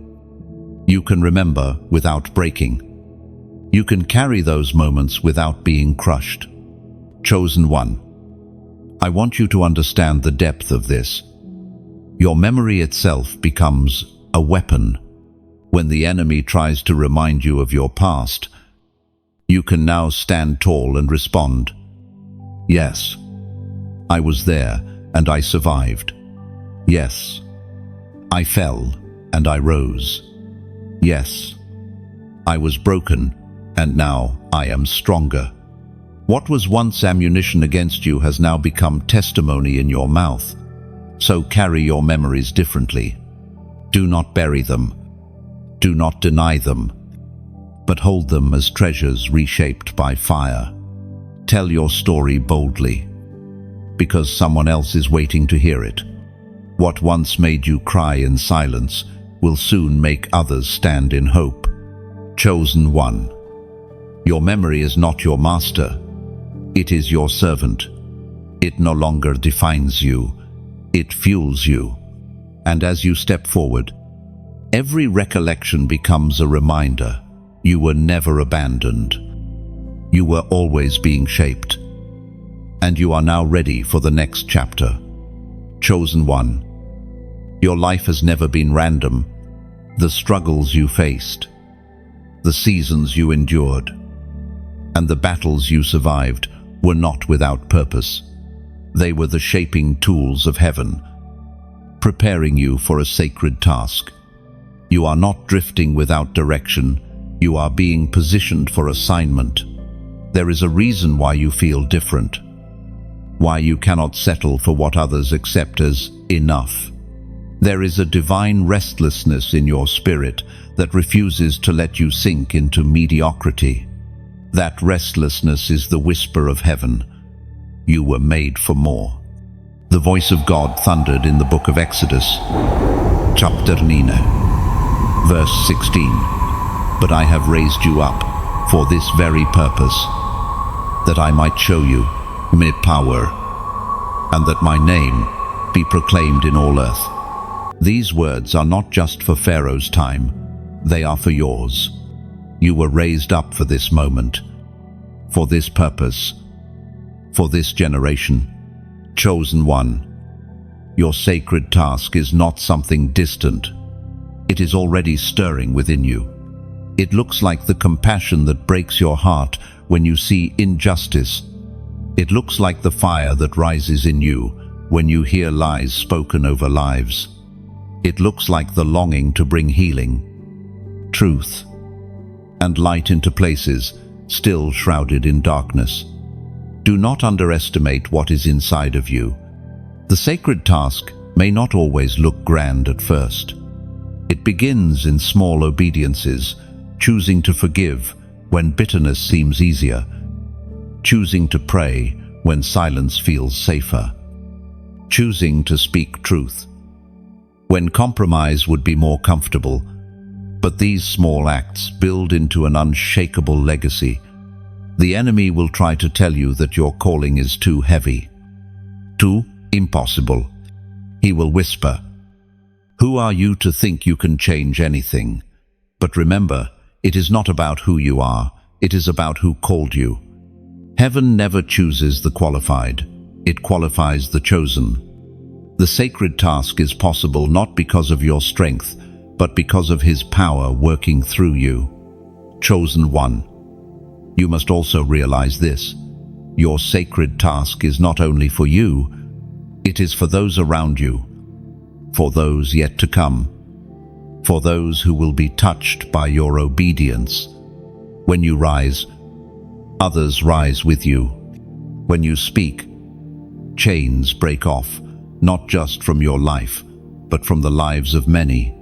You can remember without breaking. You can carry those moments without being crushed. Chosen one, I want you to understand the depth of this. Your memory itself becomes a weapon. When the enemy tries to remind you of your past, you can now stand tall and respond, yes, I was there and I survived. Yes, I fell and I rose. Yes, I was broken and now I am stronger. What was once ammunition against you has now become testimony in your mouth. So carry your memories differently. Do not bury them. Do not deny them, but hold them as treasures reshaped by fire. Tell your story boldly, because someone else is waiting to hear it. What once made you cry in silence will soon make others stand in hope. Chosen one, your memory is not your master. It is your servant. It no longer defines you. It fuels you. And as you step forward, every recollection becomes a reminder. You were never abandoned. You were always being shaped. And you are now ready for the next chapter. Chosen one, your life has never been random. The struggles you faced, the seasons you endured, and the battles you survived were not without purpose. They were the shaping tools of heaven, preparing you for a sacred task. You are not drifting without direction. You are being positioned for assignment. There is a reason why you feel different, why you cannot settle for what others accept as enough. There is a divine restlessness in your spirit that refuses to let you sink into mediocrity. That restlessness is the whisper of heaven. You were made for more. The voice of God thundered in the book of Exodus, chapter 9, verse 16. But I have raised you up for this very purpose, that I might show you my power, and that my name be proclaimed in all earth. These words are not just for Pharaoh's time, they are for yours. You were raised up for this moment, for this purpose, for this generation. Chosen one, your sacred task is not something distant. It is already stirring within you. It looks like the compassion that breaks your heart when you see injustice. It looks like the fire that rises in you when you hear lies spoken over lives. It looks like the longing to bring healing, truth, and light into places still shrouded in darkness. Do not underestimate what is inside of you. The sacred task may not always look grand at first. It begins in small obediences, choosing to forgive when bitterness seems easier, choosing to pray when silence feels safer, choosing to speak truth when compromise would be more comfortable. But these small acts build into an unshakable legacy. The enemy will try to tell you that your calling is too heavy, too impossible. He will whisper, "Who are you to think you can change anything?" But remember, it is not about who you are, it is about who called you. Heaven never chooses the qualified, it qualifies the chosen. The sacred task is possible not because of your strength, but because of His power working through you. Chosen one, you must also realize this. Your sacred task is not only for you, it is for those around you, for those yet to come, for those who will be touched by your obedience. When you rise, others rise with you. When you speak, chains break off, not just from your life, but from the lives of many.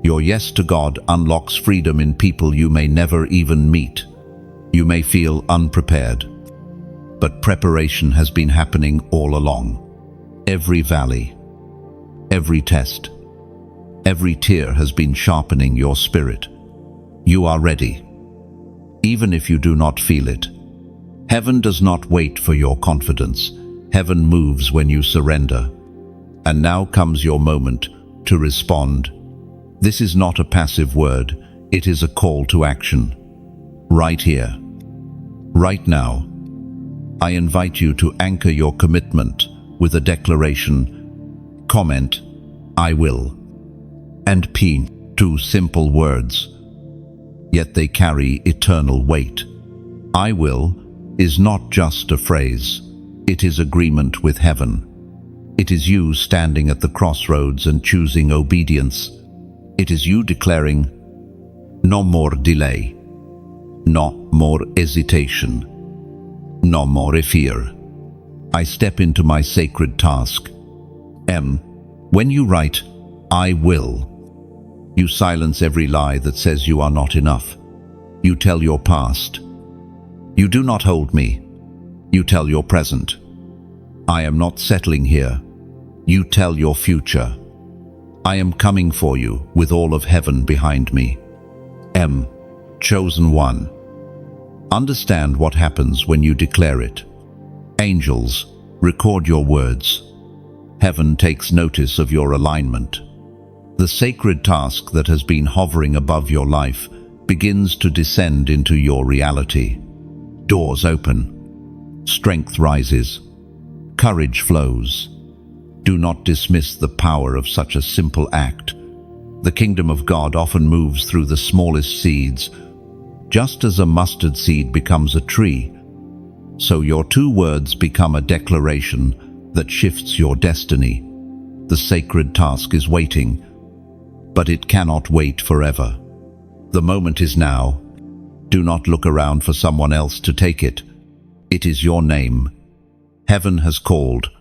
Your yes to God unlocks freedom in people you may never even meet. You may feel unprepared, but preparation has been happening all along. Every valley, every test, every tear has been sharpening your spirit. You are ready, even if you do not feel it. Heaven does not wait for your confidence. Heaven moves when you surrender. And now comes your moment to respond. This is not a passive word, it is a call to action. Right here, right now, I invite you to anchor your commitment with a declaration. Comment, I will, and pin. 2 simple words, yet they carry eternal weight. I will is not just a phrase, it is agreement with heaven. It is you standing at the crossroads and choosing obedience. It is you declaring, no more delay, no more hesitation, no more fear. I step into my sacred task. When you write, I will, you silence every lie that says you are not enough. You tell your past, you do not hold me. You tell your present, I am not settling here. You tell your future, I am coming for you with all of heaven behind me. Chosen one. Understand what happens when you declare it. Angels, record your words. Heaven takes notice of your alignment. The sacred task that has been hovering above your life begins to descend into your reality. Doors open. Strength rises. Courage flows. Do not dismiss the power of such a simple act. The kingdom of God often moves through the smallest seeds. Just as a mustard seed becomes a tree, so your 2 words become a declaration that shifts your destiny. The sacred task is waiting, but it cannot wait forever. The moment is now. Do not look around for someone else to take it. It is your name. Heaven has called.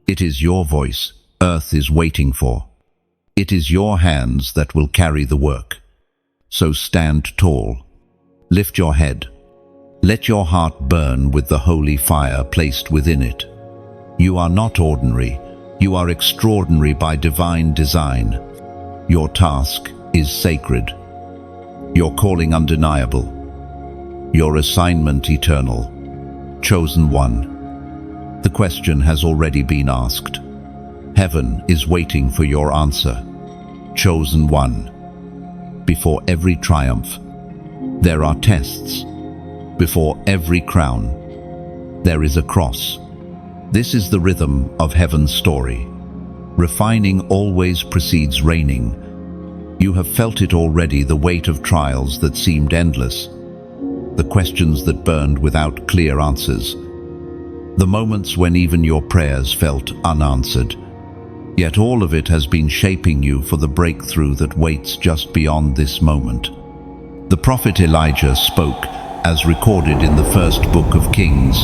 It is your voice earth is waiting for. It is your hands that will carry the work. So stand tall. Lift your head. Let your heart burn with the holy fire placed within it. You are not ordinary. You are extraordinary by divine design. Your task is sacred. Your calling undeniable. Your assignment eternal. Chosen one. The question has already been asked. Heaven is waiting for your answer. Chosen one. Before every triumph, there are tests. Before every crown, there is a cross. This is the rhythm of heaven's story. Refining always precedes reigning. You have felt it already, the weight of trials that seemed endless, the questions that burned without clear answers, the moments when even your prayers felt unanswered. Yet all of it has been shaping you for the breakthrough that waits just beyond this moment. The prophet Elijah spoke as recorded in the first book of Kings,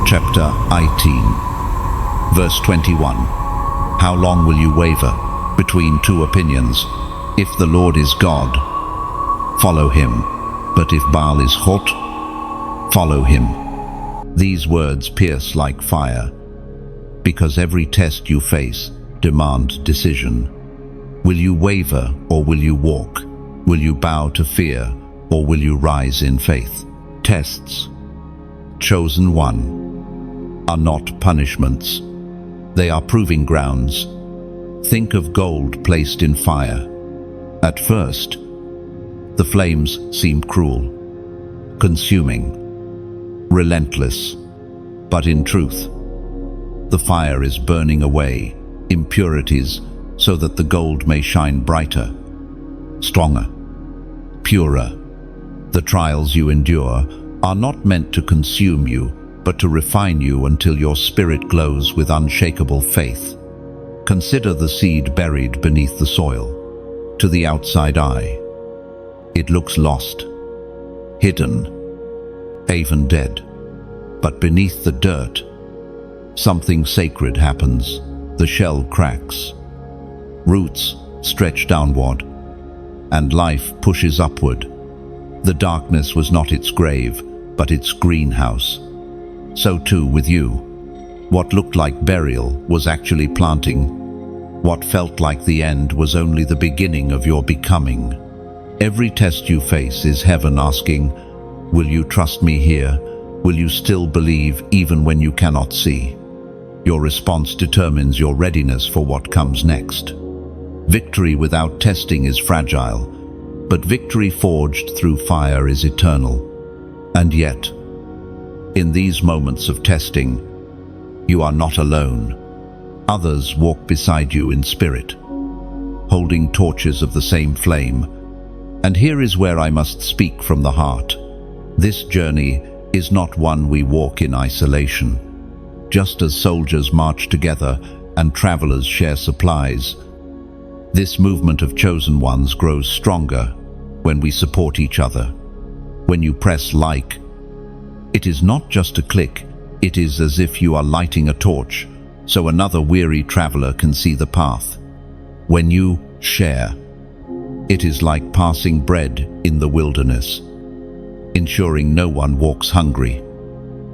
chapter 18, verse 21. How long will you waver between 2 opinions? If the Lord is God, follow him. But if Baal is hot, follow him. These words pierce like fire, because every test you face demands decision. Will you waver or will you walk? Will you bow to fear or will you rise in faith? Tests, chosen one, are not punishments. They are proving grounds. Think of gold placed in fire. At first, the flames seem cruel, consuming, relentless, but in truth, the fire is burning away impurities so that the gold may shine brighter, stronger, purer. The trials you endure are not meant to consume you, but to refine you until your spirit glows with unshakable faith. Consider the seed buried beneath the soil. To the outside eye, it looks lost, hidden, even dead. But beneath the dirt, something sacred happens. The shell cracks, roots stretch downward, and life pushes upward. The darkness was not its grave, but its greenhouse. So too with you. What looked like burial was actually planting. What felt like the end was only the beginning of your becoming. Every test you face is heaven asking, will you trust me here? Will you still believe even when you cannot see? Your response determines your readiness for what comes next. Victory without testing is fragile, but victory forged through fire is eternal. And yet, in these moments of testing, you are not alone. Others walk beside you in spirit, holding torches of the same flame. And here is where I must speak from the heart. This journey is not one we walk in isolation. Just as soldiers march together and travelers share supplies, this movement of chosen ones grows stronger when we support each other. When you press like, it is not just a click, it is as if you are lighting a torch so another weary traveler can see the path. When you share, it is like passing bread in the wilderness, ensuring no one walks hungry.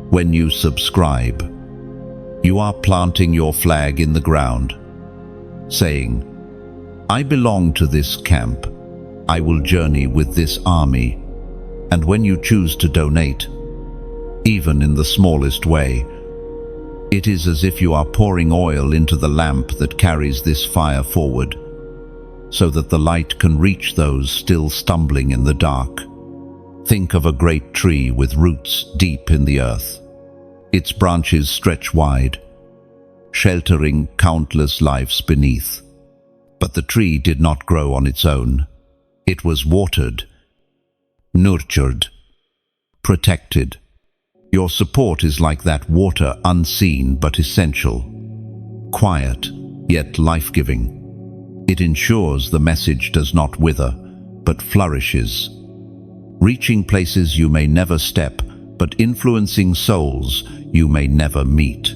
When you subscribe, you are planting your flag in the ground, saying, I belong to this camp. I will journey with this army. And when you choose to donate, even in the smallest way, it is as if you are pouring oil into the lamp that carries this fire forward, so that the light can reach those still stumbling in the dark. Think of a great tree with roots deep in the earth. Its branches stretch wide, sheltering countless lives beneath. But the tree did not grow on its own. It was watered, nurtured, protected. Your support is like that water, unseen but essential, quiet yet life-giving. It ensures the message does not wither, but flourishes, reaching places you may never step, but influencing souls you may never meet.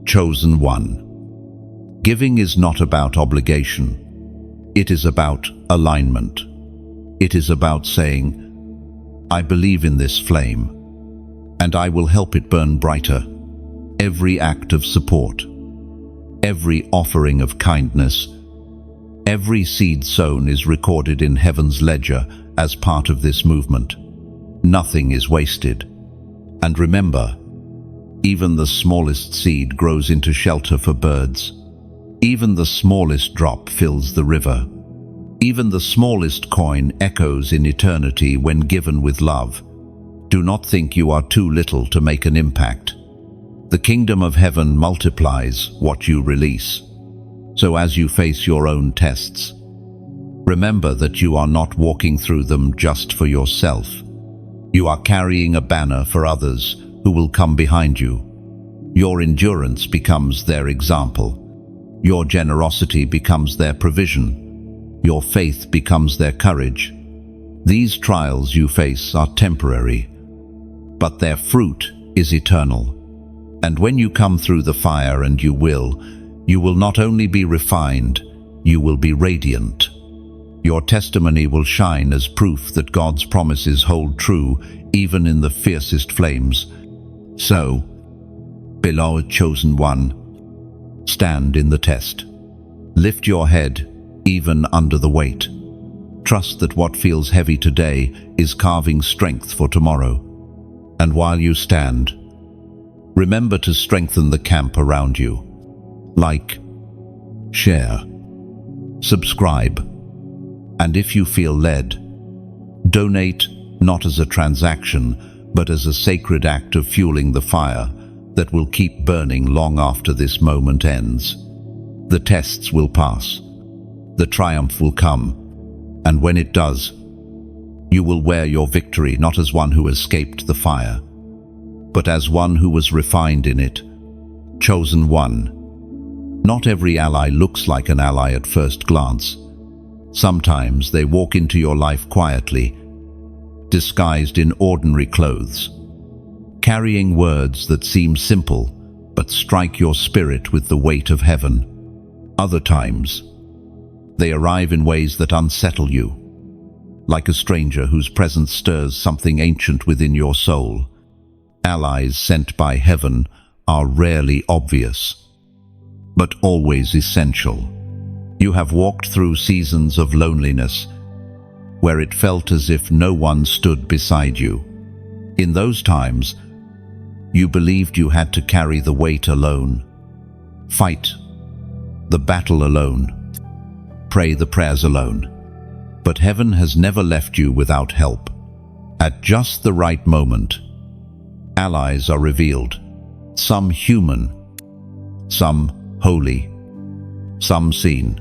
Chosen one. Giving is not about obligation. It is about alignment. It is about saying, I believe in this flame, and I will help it burn brighter. Every act of support, every offering of kindness, every seed sown is recorded in heaven's ledger as part of this movement. Nothing is wasted. And remember, even the smallest seed grows into shelter for birds. Even the smallest drop fills the river. Even the smallest coin echoes in eternity when given with love. Do not think you are too little to make an impact. The kingdom of heaven multiplies what you release. So as you face your own tests, remember that you are not walking through them just for yourself. You are carrying a banner for others who will come behind you. Your endurance becomes their example. Your generosity becomes their provision. Your faith becomes their courage. These trials you face are temporary, but their fruit is eternal. And when you come through the fire, and you will not only be refined, you will be radiant. Your testimony will shine as proof that God's promises hold true even in the fiercest flames. So, beloved chosen one, stand in the test. Lift your head even under the weight. Trust that what feels heavy today is carving strength for tomorrow. And while you stand, remember to strengthen the camp around you. Like, share, subscribe, and if you feel led, donate not as a transaction, but as a sacred act of fueling the fire that will keep burning long after this moment ends. The tests will pass. The triumph will come. And when it does, you will wear your victory not as one who escaped the fire, but as one who was refined in it. Chosen one. Not every ally looks like an ally at first glance. Sometimes they walk into your life quietly, disguised in ordinary clothes, carrying words that seem simple but strike your spirit with the weight of heaven. Other times, they arrive in ways that unsettle you, like a stranger whose presence stirs something ancient within your soul. Allies sent by heaven are rarely obvious, but always essential. You have walked through seasons of loneliness where it felt as if no one stood beside you. In those times, you believed you had to carry the weight alone, fight the battle alone, pray the prayers alone. But heaven has never left you without help. At just the right moment, allies are revealed, some human, some holy, some seen,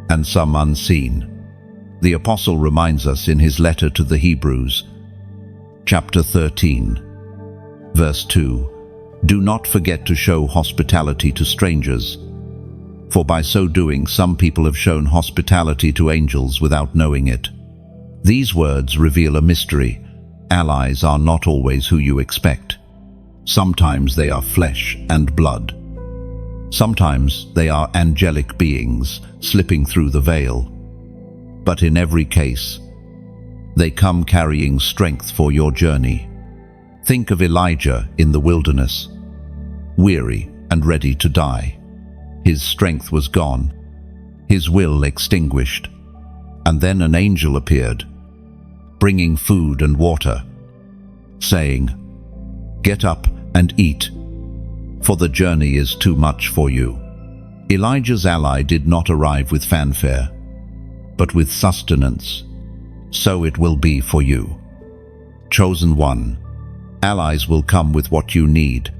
and some unseen. The Apostle reminds us in his letter to the Hebrews, chapter 13, verse 2, "Do not forget to show hospitality to strangers, for by so doing some people have shown hospitality to angels without knowing it." These words reveal a mystery. Allies are not always who you expect. Sometimes they are flesh and blood. Sometimes they are angelic beings slipping through the veil. But in every case, they come carrying strength for your journey. Think of Elijah in the wilderness, weary and ready to die. His strength was gone, his will extinguished, and then an angel appeared, bringing food and water, saying, "Get up and eat, for the journey is too much for you." Elijah's ally did not arrive with fanfare, but with sustenance. So it will be for you. Chosen one, allies will come with what you need,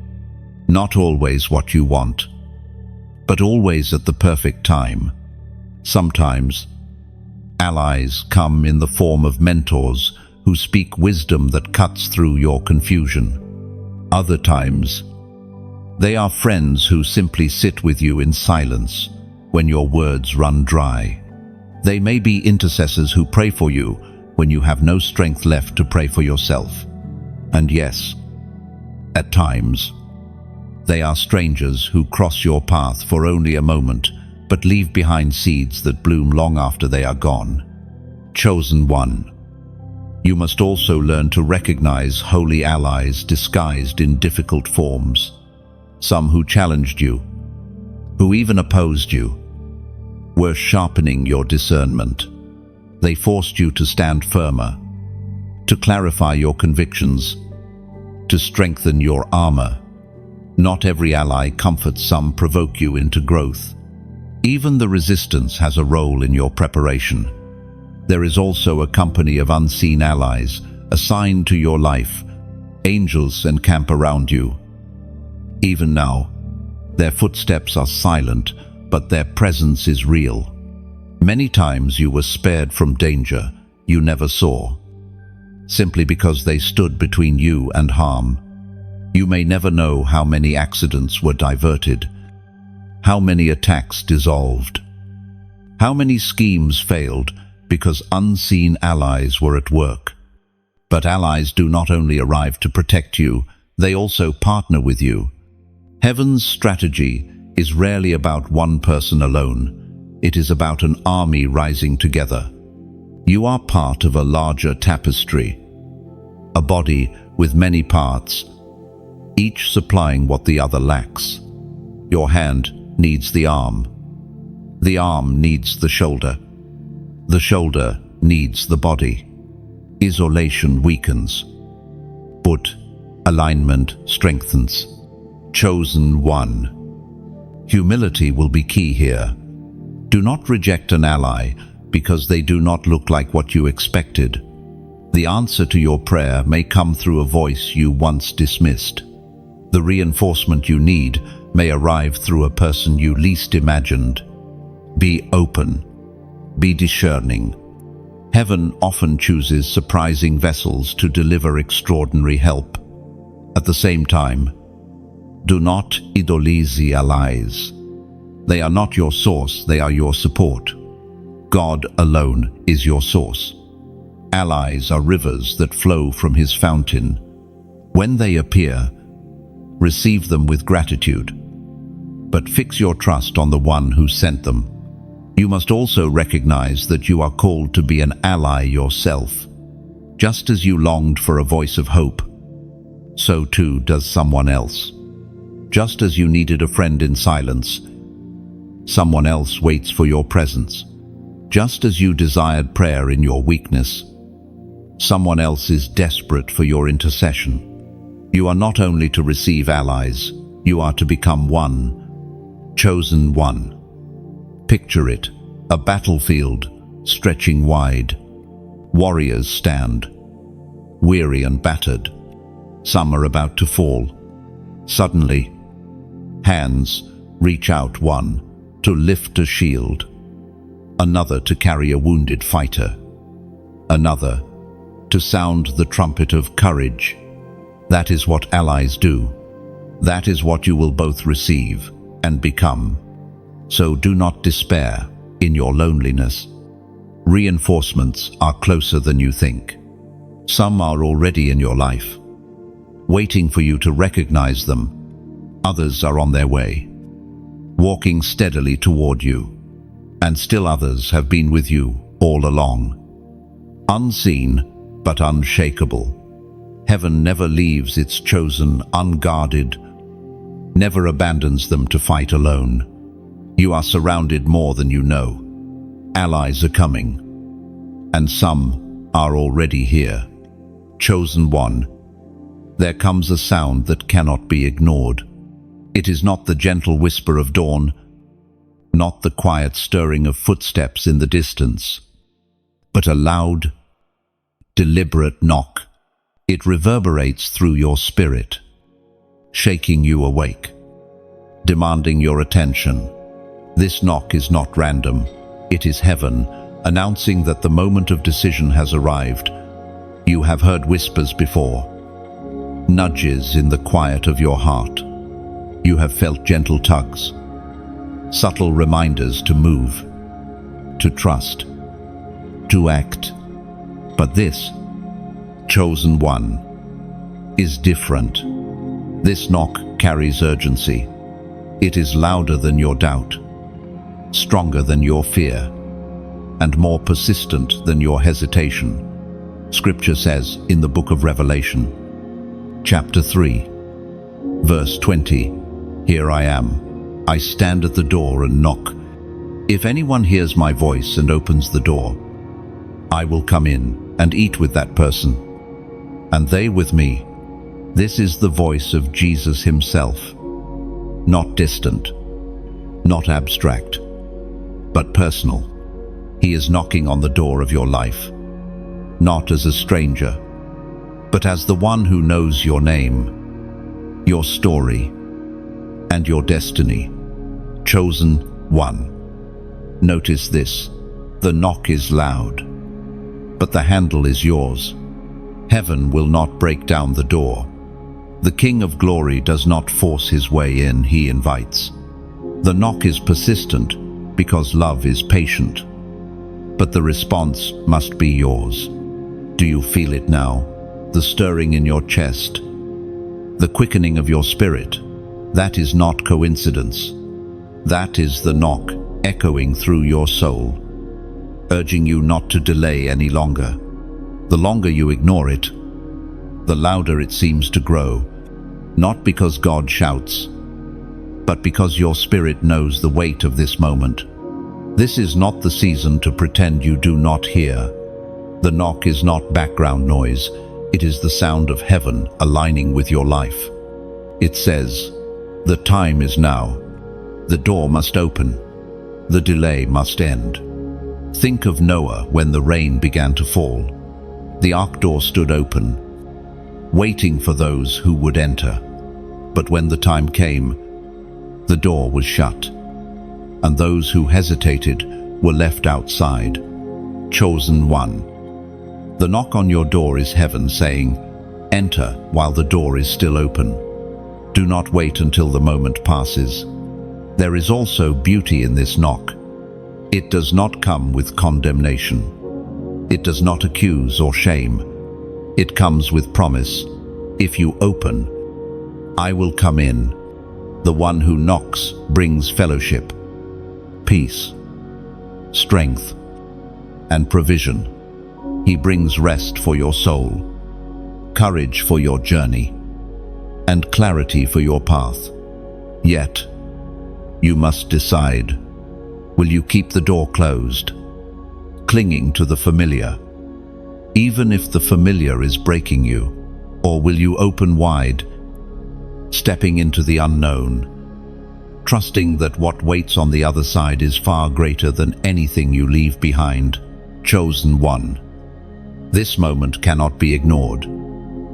not always what you want, but always at the perfect time. Sometimes, allies come in the form of mentors who speak wisdom that cuts through your confusion. Other times, they are friends who simply sit with you in silence when your words run dry. They may be intercessors who pray for you when you have no strength left to pray for yourself. And yes, at times, they are strangers who cross your path for only a moment, but leave behind seeds that bloom long after they are gone. Chosen one, you must also learn to recognize holy allies disguised in difficult forms. Some who challenged you, who even opposed you, were sharpening your discernment. They forced you to stand firmer, to clarify your convictions, to strengthen your armor. Not every ally comforts some, provoke you into growth. Even the resistance has a role in your preparation. There is also a company of unseen allies assigned to your life. Angels encamp around you. Even now, their footsteps are silent, but their presence is real. Many times you were spared from danger you never saw, simply because they stood between you and harm. You may never know how many accidents were diverted, how many attacks dissolved, how many schemes failed because unseen allies were at work. But allies do not only arrive to protect you, they also partner with you. Heaven's strategy is rarely about one person alone. It is about an army rising together. You are part of a larger tapestry, a body with many parts, each supplying what the other lacks. Your hand needs the arm needs the shoulder needs the body. Isolation weakens, but alignment strengthens. Chosen one, humility will be key here. Do not reject an ally because they do not look like what you expected. The answer to your prayer may come through a voice you once dismissed. The reinforcement you need may arrive through a person you least imagined. Be open. Be discerning. Heaven often chooses surprising vessels to deliver extraordinary help. At the same time, do not idolize the allies. They are not your source, they are your support. God alone is your source. Allies are rivers that flow from His fountain. When they appear, receive them with gratitude, but fix your trust on the one who sent them. You must also recognize that you are called to be an ally yourself. Just as you longed for a voice of hope, so too does someone else. Just as you needed a friend in silence, someone else waits for your presence. Just as you desired prayer in your weakness, someone else is desperate for your intercession. You are not only to receive allies, you are to become one, chosen one. Picture it, a battlefield stretching wide. Warriors stand, weary and battered. Some are about to fall. Suddenly, hands reach out, one to lift a shield, another to carry a wounded fighter, another to sound the trumpet of courage. That is what allies do. That is what you will both receive and become. So do not despair in your loneliness. Reinforcements are closer than you think. Some are already in your life, waiting for you to recognize them. Others are on their way, walking steadily toward you. And still others have been with you all along. Unseen, but unshakable. Heaven never leaves its chosen unguarded, never abandons them to fight alone. You are surrounded more than you know. Allies are coming, and some are already here. Chosen one. There comes a sound that cannot be ignored. It is not the gentle whisper of dawn, not the quiet stirring of footsteps in the distance, but a loud, deliberate knock. It reverberates through your spirit, shaking you awake, demanding your attention. This knock is not random. It is heaven, announcing that the moment of decision has arrived. You have heard whispers before, nudges in the quiet of your heart. You have felt gentle tugs, subtle reminders to move, to trust, to act. But this, chosen one, is different. This knock carries urgency. It is louder than your doubt, stronger than your fear, and more persistent than your hesitation. Scripture says in the book of Revelation, chapter 3, verse 20, "Here I am. I stand at the door and knock. If anyone hears my voice and opens the door, I will come in and eat with that person, and they with me." This is the voice of Jesus himself. Not distant, not abstract, but personal. He is knocking on the door of your life, not as a stranger, but as the one who knows your name, your story, and your destiny. Chosen one. Notice this. The knock is loud, but the handle is yours. Heaven will not break down the door. The King of Glory does not force his way in, he invites. The knock is persistent because love is patient, but the response must be yours. Do you feel it now? The stirring in your chest, the quickening of your spirit. That is not coincidence. That is the knock echoing through your soul, urging you not to delay any longer. The longer you ignore it, the louder it seems to grow, not because God shouts, but because your spirit knows the weight of this moment. This is not the season to pretend you do not hear. The knock is not background noise. It is the sound of heaven aligning with your life. It says, "The time is now. The door must open. The delay must end." Think of Noah when the rain began to fall. The ark door stood open, waiting for those who would enter. But when the time came, the door was shut, and those who hesitated were left outside. Chosen one. The knock on your door is heaven saying, "Enter while the door is still open. Do not wait until the moment passes." There is also beauty in this knock. It does not come with condemnation. It does not accuse or shame. It comes with promise. If you open, I will come in. The one who knocks brings fellowship, peace, strength, and provision. He brings rest for your soul, courage for your journey, and clarity for your path. Yet, you must decide. Will you keep the door closed, clinging to the familiar, even if the familiar is breaking you? Or will you open wide, stepping into the unknown, trusting that what waits on the other side is far greater than anything you leave behind? Chosen one. This moment cannot be ignored.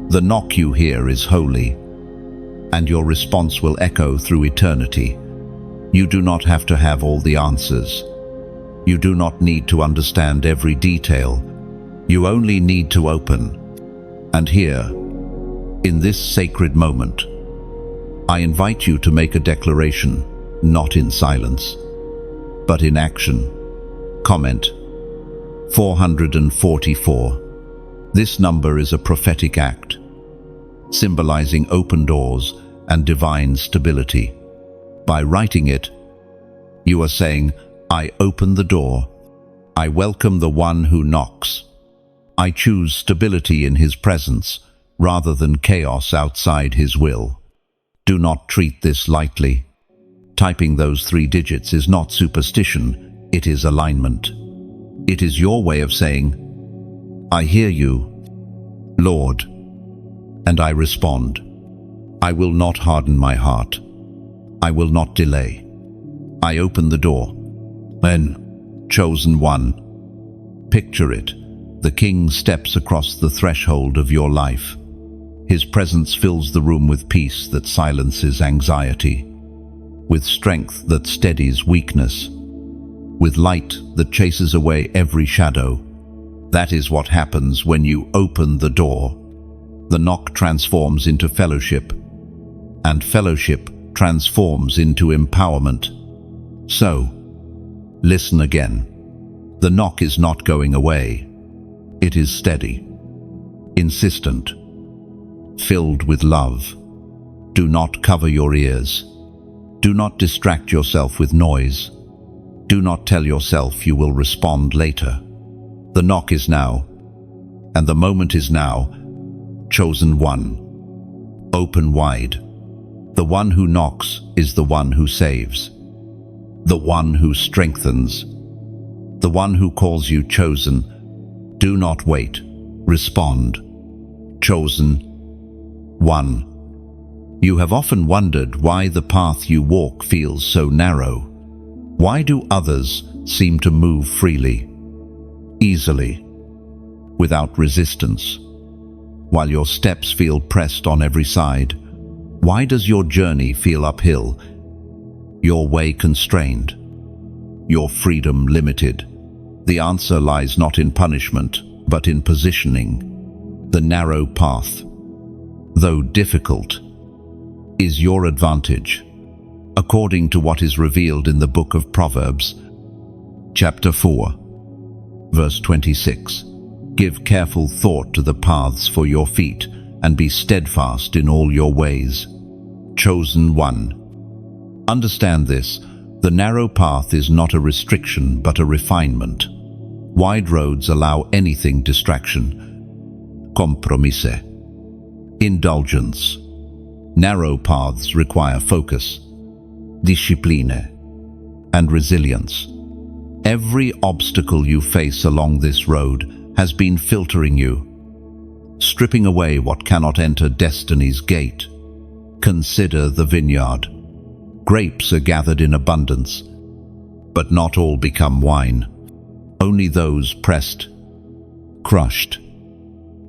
The knock you hear is holy, and your response will echo through eternity. You do not have to have all the answers. You do not need to understand every detail. You only need to open. And here, in this sacred moment, I invite you to make a declaration, not in silence, but in action. Comment 444. This number is a prophetic act, symbolizing open doors and divine stability. By writing it, you are saying, I open the door. I welcome the one who knocks. I choose stability in his presence rather than chaos outside his will. Do not treat this lightly. Typing those 3 digits is not superstition, it is alignment. It is your way of saying, I hear you, Lord, and I respond. I will not harden my heart. I will not delay. I open the door. Then, chosen one, picture it. The King steps across the threshold of your life. His presence fills the room with peace that silences anxiety, with strength that steadies weakness, with light that chases away every shadow. That is what happens when you open the door. The knock transforms into fellowship, and fellowship transforms into empowerment. So, listen again. The knock is not going away. It is steady, insistent, filled with love. Do not cover your ears. Do not distract yourself with noise. Do not tell yourself you will respond later. The knock is now, and the moment is now. Chosen one. Open wide. The one who knocks is the one who saves, the one who strengthens, the one who calls you chosen. Do not wait. Respond. Chosen one. You have often wondered why the path you walk feels so narrow. Why do others seem to move freely, easily, without resistance, while your steps feel pressed on every side? Why does your journey feel uphill, your way constrained, your freedom limited? The answer lies not in punishment, but in positioning. The narrow path, though difficult, is your advantage, according to what is revealed in the book of Proverbs, chapter 4, verse 26. Give careful thought to the paths for your feet, and be steadfast in all your ways. Chosen one. Understand this. The narrow path is not a restriction, but a refinement. Wide roads allow anything distraction. Compromise. Indulgence. Narrow paths require focus, discipline, and resilience. Every obstacle you face along this road has been filtering you, stripping away what cannot enter destiny's gate. Consider the vineyard. Grapes are gathered in abundance, but not all become wine. Only those pressed, crushed,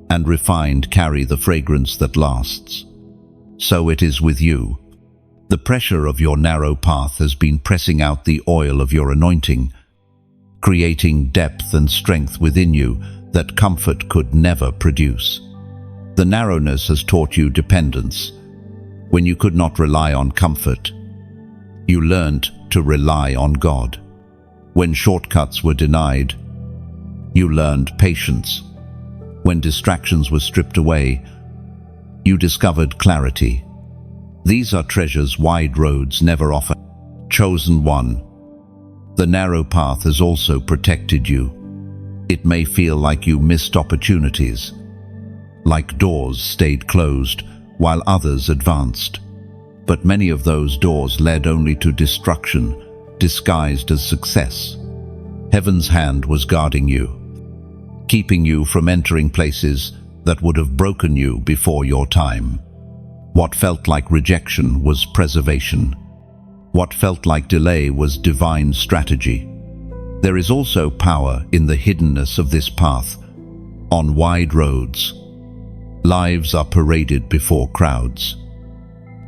and refined carry the fragrance that lasts. So it is with you. The pressure of your narrow path has been pressing out the oil of your anointing, creating depth and strength within you that comfort could never produce. The narrowness has taught you dependence. When you could not rely on comfort, you learned to rely on God. When shortcuts were denied, you learned patience. When distractions were stripped away, you discovered clarity. These are treasures wide roads never offer. Chosen one. The narrow path has also protected you. It may feel like you missed opportunities, like doors stayed closed, while others advanced. But many of those doors led only to destruction, disguised as success. Heaven's hand was guarding you, keeping you from entering places that would have broken you before your time. What felt like rejection was preservation. What felt like delay was divine strategy. There is also power in the hiddenness of this path. On wide roads, lives are paraded before crowds.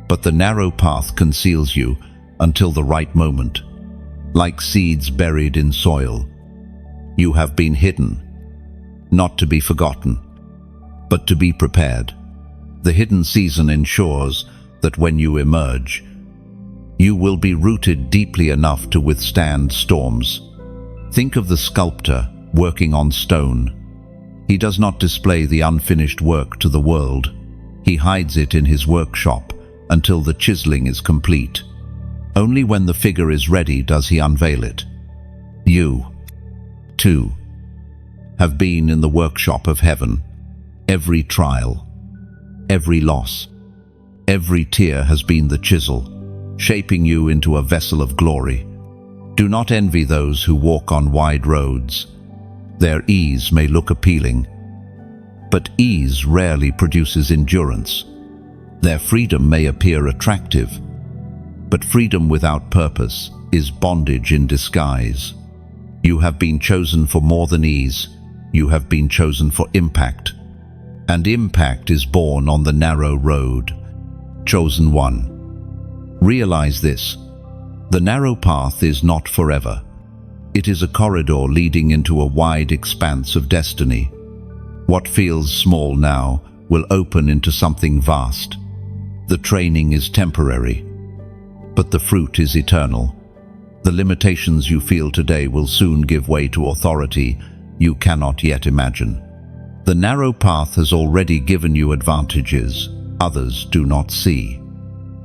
But the narrow path conceals you until the right moment. Like seeds buried in soil, you have been hidden, not to be forgotten, but to be prepared. The hidden season ensures that when you emerge, you will be rooted deeply enough to withstand storms. Think of the sculptor working on stone. He does not display the unfinished work to the world. He hides it in his workshop until the chiseling is complete. Only when the figure is ready does he unveil it. You, too, have been in the workshop of heaven. Every trial, every loss, every tear has been the chisel, shaping you into a vessel of glory. Do not envy those who walk on wide roads. Their ease may look appealing, but ease rarely produces endurance. Their freedom may appear attractive, but freedom without purpose is bondage in disguise. You have been chosen for more than ease. You have been chosen for impact. And impact is born on the narrow road. Chosen one. Realize this. The narrow path is not forever. It is a corridor leading into a wide expanse of destiny. What feels small now will open into something vast. The training is temporary, but the fruit is eternal. The limitations you feel today will soon give way to authority you cannot yet imagine. The narrow path has already given you advantages others do not see.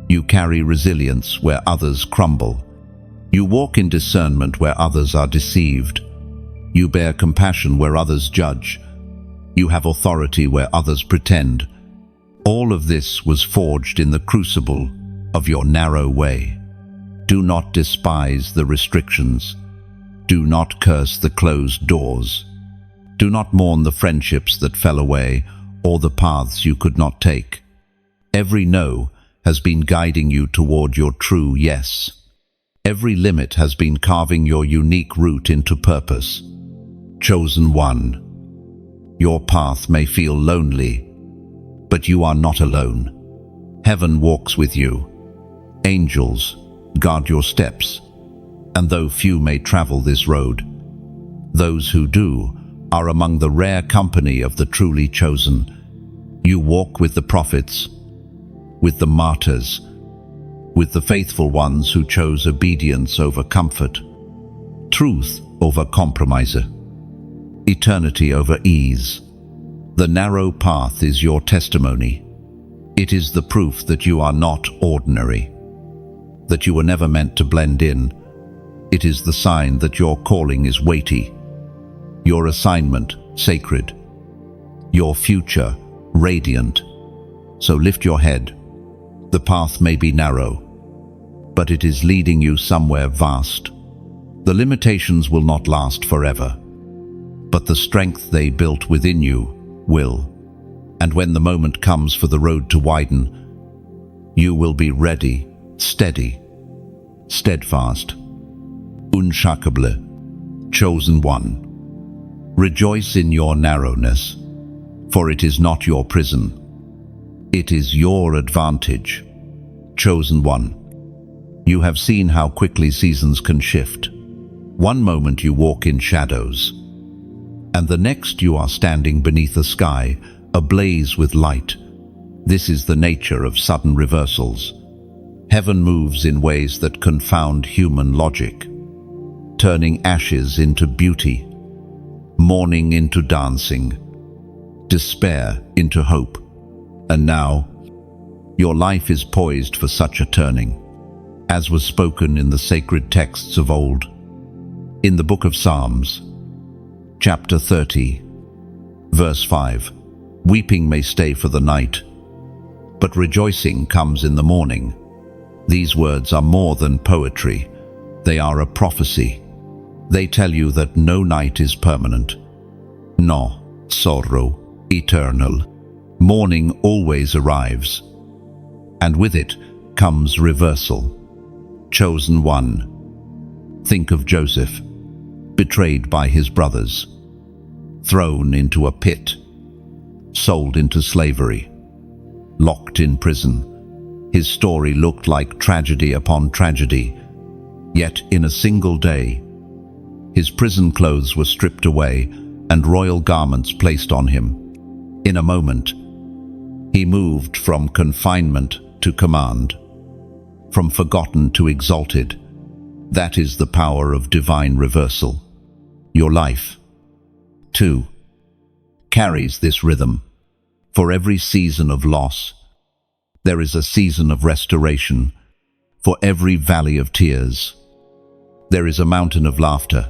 You carry resilience where others crumble. You walk in discernment where others are deceived. You bear compassion where others judge. You have authority where others pretend. All of this was forged in the crucible of your narrow way. Do not despise the restrictions. Do not curse the closed doors. Do not mourn the friendships that fell away or the paths you could not take. Every no has been guiding you toward your true yes. Every limit has been carving your unique route into purpose. Chosen one. Your path may feel lonely, but you are not alone. Heaven walks with you. Angels guard your steps. And though few may travel this road, those who do are among the rare company of the truly chosen. You walk with the prophets, with the martyrs, with the faithful ones who chose obedience over comfort, truth over compromise, eternity over ease. The narrow path is your testimony. It is the proof that you are not ordinary, that you were never meant to blend in. It is the sign that your calling is weighty, your assignment sacred, your future radiant. So lift your head. The path may be narrow, but it is leading you somewhere vast. The limitations will not last forever, but the strength they built within you will. And when the moment comes for the road to widen, you will be ready, steady, steadfast, unshakable, chosen one. Rejoice in your narrowness, for it is not your prison. It is your advantage. Chosen one. You have seen how quickly seasons can shift. One moment you walk in shadows, and the next you are standing beneath a sky ablaze with light. This is the nature of sudden reversals. Heaven moves in ways that confound human logic, turning ashes into beauty, mourning into dancing, despair into hope. And now, your life is poised for such a turning, as was spoken in the sacred texts of old. In the book of Psalms, chapter 30, verse 5, weeping may stay for the night, but rejoicing comes in the morning. These words are more than poetry. They are a prophecy. They tell you that no night is permanent. No sorrow eternal. Morning always arrives. And with it comes reversal. Chosen one. Think of Joseph, betrayed by his brothers, thrown into a pit, sold into slavery, locked in prison. His story looked like tragedy upon tragedy, yet in a single day, his prison clothes were stripped away and royal garments placed on him. In a moment, he moved from confinement to command, from forgotten to exalted. That is the power of divine reversal. Your life, too, carries this rhythm. For every season of loss, there is a season of restoration. For every valley of tears, there is a mountain of laughter.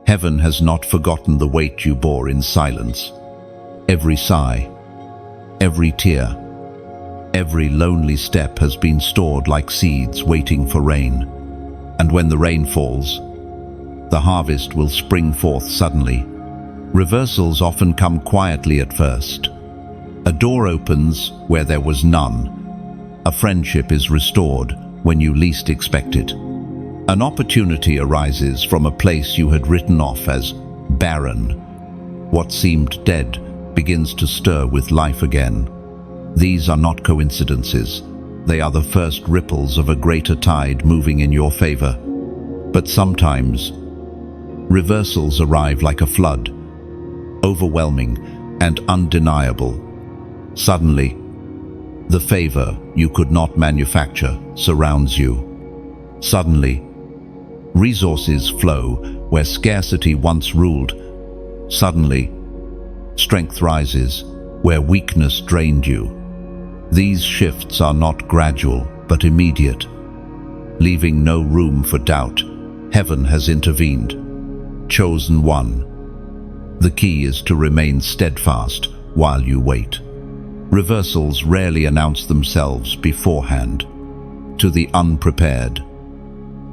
Heaven has not forgotten the weight you bore in silence. Every sigh, every tear, every lonely step has been stored like seeds waiting for rain. And when the rain falls, the harvest will spring forth suddenly. Reversals often come quietly at first. A door opens where there was none. A friendship is restored when you least expect it. An opportunity arises from a place you had written off as barren. What seemed dead begins to stir with life again. These are not coincidences. They are the first ripples of a greater tide moving in your favor. But sometimes, reversals arrive like a flood, overwhelming and undeniable. Suddenly, the favor you could not manufacture surrounds you. Suddenly, resources flow where scarcity once ruled. Suddenly, strength rises where weakness drained you. These shifts are not gradual but immediate, leaving no room for doubt. Heaven has intervened. Chosen one. The key is to remain steadfast while you wait. Reversals rarely announce themselves beforehand. To the unprepared,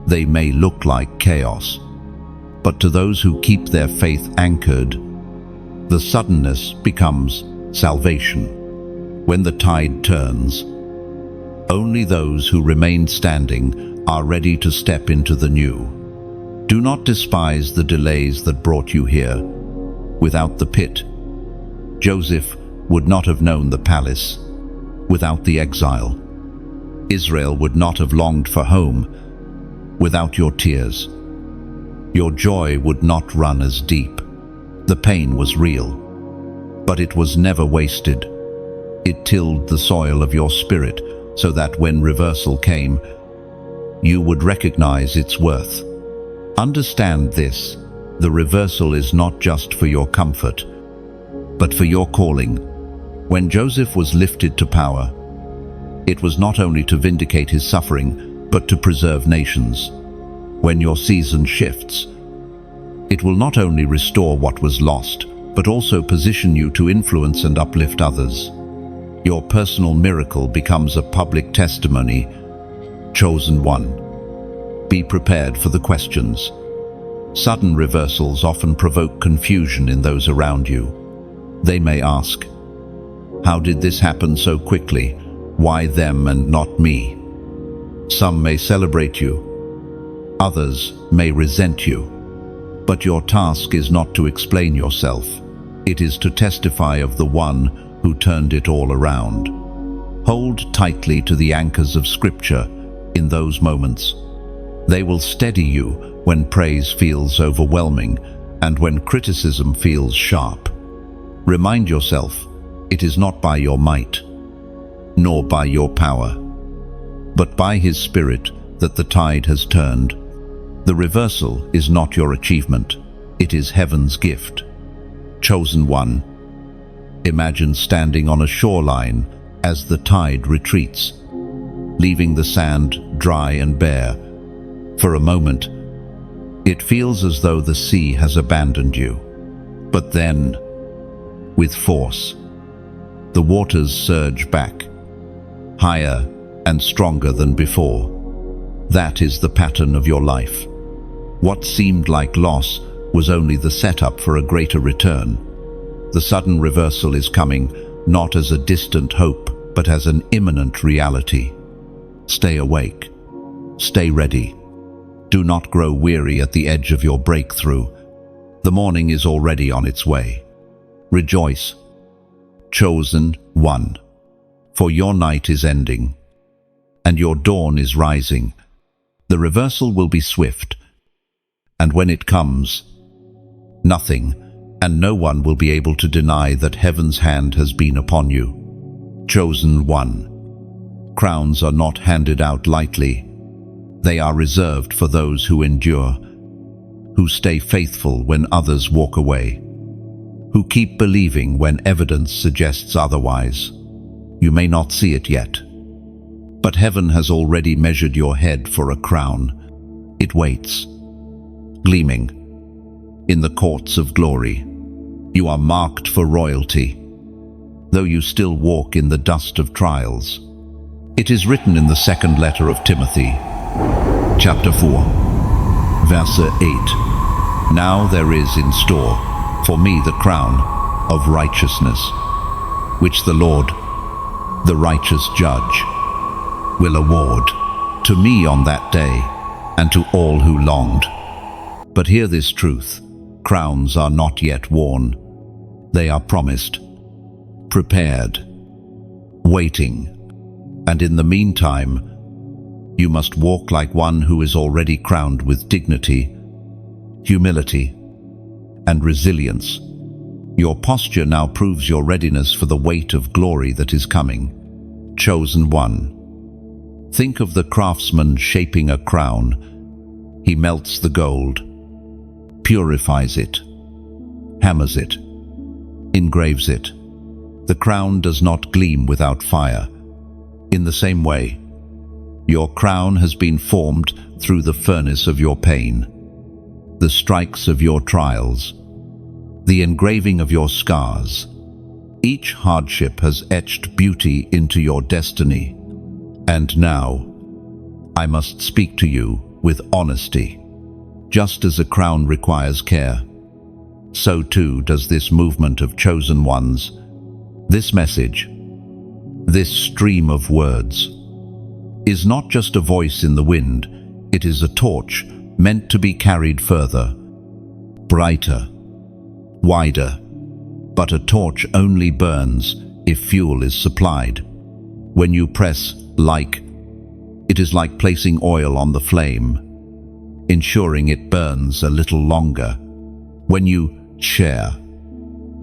they may look like chaos, but to those who keep their faith anchored, the suddenness becomes salvation. When the tide turns, only those who remain standing are ready to step into the new. Do not despise the delays that brought you here. Without the pit, Joseph would not have known the palace. Without the exile, Israel would not have longed for home. Without your tears, your joy would not run as deep. The pain was real, but it was never wasted. It tilled the soil of your spirit so that when reversal came, you would recognize its worth. Understand this: the reversal is not just for your comfort, but for your calling. When Joseph was lifted to power, it was not only to vindicate his suffering, but to preserve nations. When your season shifts, it will not only restore what was lost, but also position you to influence and uplift others. Your personal miracle becomes a public testimony. Chosen one. Be prepared for the questions. Sudden reversals often provoke confusion in those around you. They may ask, "How did this happen so quickly? Why them and not me?" Some may celebrate you. Others may resent you. But your task is not to explain yourself. It is to testify of the one who turned it all around. Hold tightly to the anchors of Scripture in those moments. They will steady you when praise feels overwhelming and when criticism feels sharp. Remind yourself, it is not by your might, nor by your power, but by His Spirit that the tide has turned. The reversal is not your achievement, it is heaven's gift. Chosen one. Imagine standing on a shoreline as the tide retreats, leaving the sand dry and bare. For a moment, it feels as though the sea has abandoned you. But then, with force, the waters surge back, higher and stronger than before. That is the pattern of your life. What seemed like loss was only the setup for a greater return. The sudden reversal is coming, not as a distant hope, but as an imminent reality. Stay awake. Stay ready. Do not grow weary at the edge of your breakthrough. The morning is already on its way. Rejoice. Chosen one. For your night is ending, and your dawn is rising. The reversal will be swift, and when it comes, nothing and no one will be able to deny that heaven's hand has been upon you. Chosen one. Crowns are not handed out lightly. They are reserved for those who endure, who stay faithful when others walk away, who keep believing when evidence suggests otherwise. You may not see it yet, but heaven has already measured your head for a crown. It waits, gleaming, in the courts of glory. You are marked for royalty, though you still walk in the dust of trials. It is written in the second letter of Timothy, chapter 4, verse 8. Now there is in store for me the crown of righteousness, which the Lord, the righteous judge, will award to me on that day and to all who longed. But hear this truth: crowns are not yet worn. They are promised, prepared, waiting, and in the meantime, you must walk like one who is already crowned with dignity, humility, and resilience. Your posture now proves your readiness for the weight of glory that is coming. Chosen one. Think of the craftsman shaping a crown. He melts the gold, purifies it, hammers it, engraves it. The crown does not gleam without fire. In the same way, your crown has been formed through the furnace of your pain, the strikes of your trials, the engraving of your scars. Each hardship has etched beauty into your destiny. And now, I must speak to you with honesty. Just as a crown requires care, so too does this movement of chosen ones. This message, this stream of words, is not just a voice in the wind. It is a torch meant to be carried further, brighter, wider. But a torch only burns if fuel is supplied. When you press like, it is like placing oil on the flame, ensuring it burns a little longer. When you share,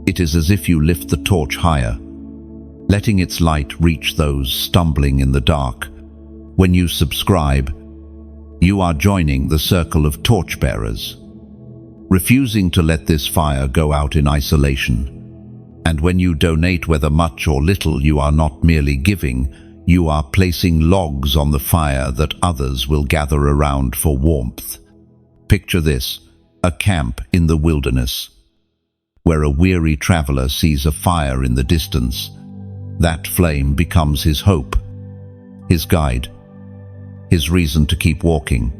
it is as if you lift the torch higher, letting its light reach those stumbling in the dark. When you subscribe, you are joining the circle of torchbearers, refusing to let this fire go out in isolation. And when you donate, whether much or little, you are not merely giving, you are placing logs on the fire that others will gather around for warmth. Picture this: a camp in the wilderness, where a weary traveler sees a fire in the distance. That flame becomes his hope, his guide, his reason to keep walking.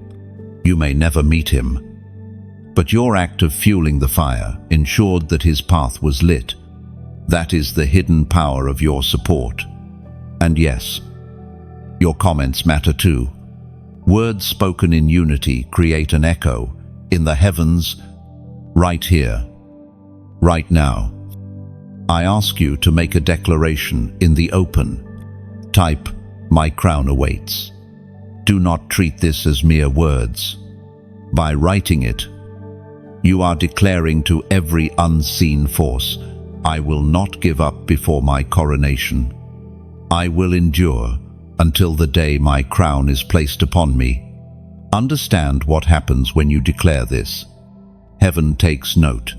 You may never meet him, but your act of fueling the fire ensured that his path was lit. That is the hidden power of your support. And yes, your comments matter too. Words spoken in unity create an echo in the heavens, right here, right now. I ask you to make a declaration in the open. Type, "My crown awaits." Do not treat this as mere words. By writing it, you are declaring to every unseen force, I will not give up before my coronation. I will endure until the day my crown is placed upon me. Understand what happens when you declare this. Heaven takes note.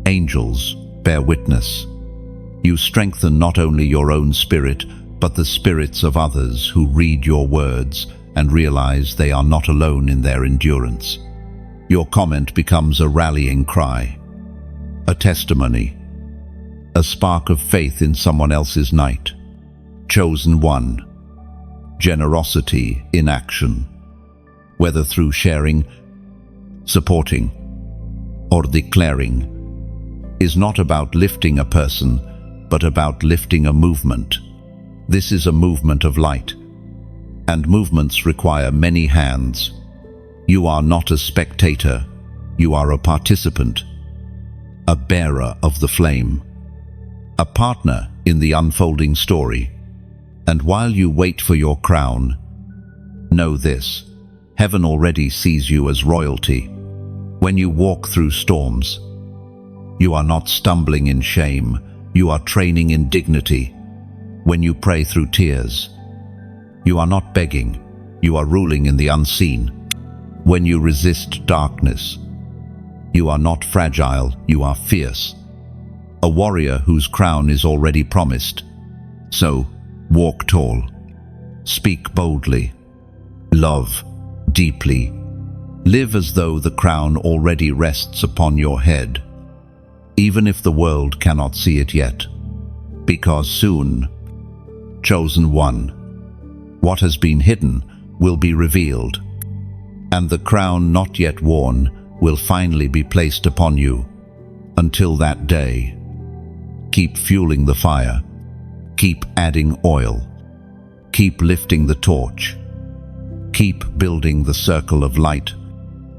Angels bear witness. You strengthen not only your own spirit, but the spirits of others who read your words and realize they are not alone in their endurance. Your comment becomes a rallying cry, a testimony, a spark of faith in someone else's night. Chosen one. generosity in action, whether through sharing, supporting, or declaring, is not about lifting a person, but about lifting a movement. This is a movement of light, and movements require many hands. You are not a spectator, you are a participant, a bearer of the flame, a partner in the unfolding story. And while you wait for your crown, know this: heaven already sees you as royalty. When you walk through storms, you are not stumbling in shame, you are training in dignity. When you pray through tears, you are not begging, you are ruling in the unseen. When you resist darkness, you are not fragile, you are fierce, a warrior whose crown is already promised. So, walk tall, speak boldly, love deeply, live as though the crown already rests upon your head, even if the world cannot see it yet, because soon, chosen one, what has been hidden will be revealed, and the crown not yet worn will finally be placed upon you. Until that day, keep fueling the fire, keep adding oil, keep lifting the torch, keep building the circle of light,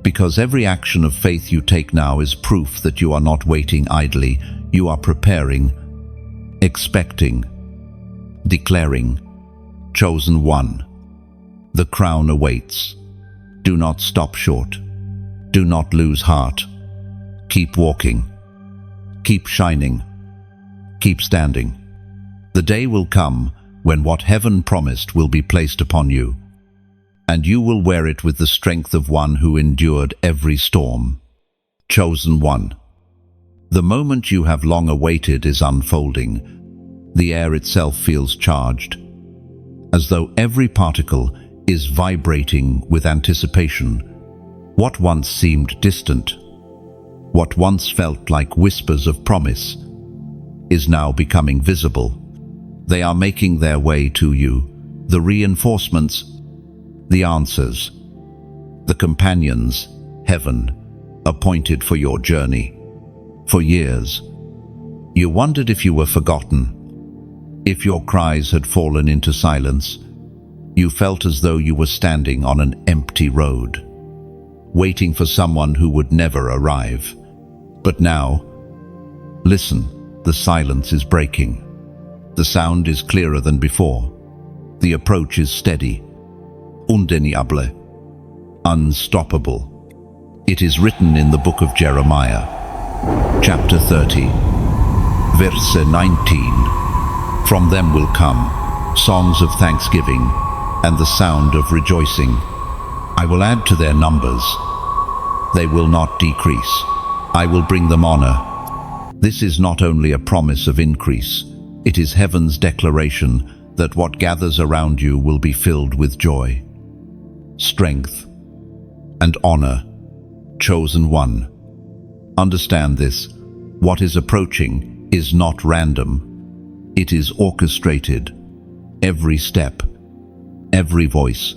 because every action of faith you take now is proof that you are not waiting idly, you are preparing, expecting, declaring, chosen one. The crown awaits. Do not stop short. Do not lose heart. Keep walking. Keep shining. Keep standing. The day will come when what heaven promised will be placed upon you, and you will wear it with the strength of one who endured every storm. Chosen one. The moment you have long awaited is unfolding. The air itself feels charged, as though every particle is vibrating with anticipation. What once seemed distant, what once felt like whispers of promise, is now becoming visible. They are making their way to you, the reinforcements, the answers, the companions heaven appointed for your journey. For years, you wondered if you were forgotten, if your cries had fallen into silence. You felt as though you were standing on an empty road, waiting for someone who would never arrive. But now, listen, the silence is breaking. The sound is clearer than before. The approach is steady, undeniable, unstoppable. It is written in the book of Jeremiah, chapter 30, verse 19. From them will come songs of thanksgiving and the sound of rejoicing. I will add to their numbers. They will not decrease. I will bring them honor. This is not only a promise of increase, it is heaven's declaration that what gathers around you will be filled with joy, strength, and honor. Chosen one. Understand this: what is approaching is not random. It is orchestrated. Every step, every voice,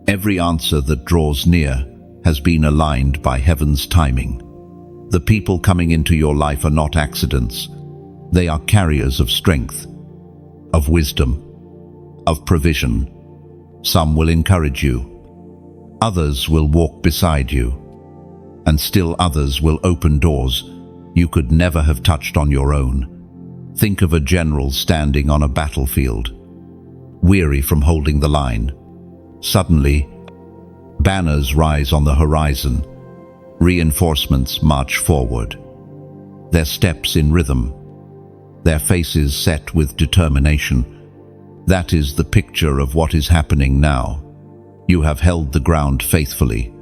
every answer that draws near has been aligned by heaven's timing. The people coming into your life are not accidents. They are carriers of strength, of wisdom, of provision. Some will encourage you. Others will walk beside you. And still others will open doors you could never have touched on your own. Think of a general standing on a battlefield, weary from holding the line. Suddenly, banners rise on the horizon. Reinforcements march forward, their steps in rhythm, their faces set with determination. That is the picture of what is happening now. You have held the ground faithfully,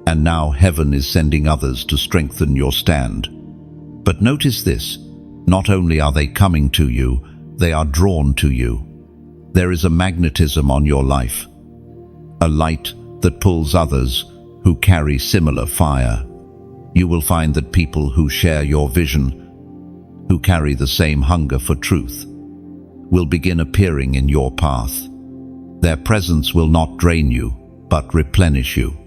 and now heaven is sending others to strengthen your stand. But notice this: not only are they coming to you, they are drawn to you. There is a magnetism on your life, a light that pulls others who carry similar fire. You will find that people who share your vision, who carry the same hunger for truth, will begin appearing in your path. Their presence will not drain you, but replenish you.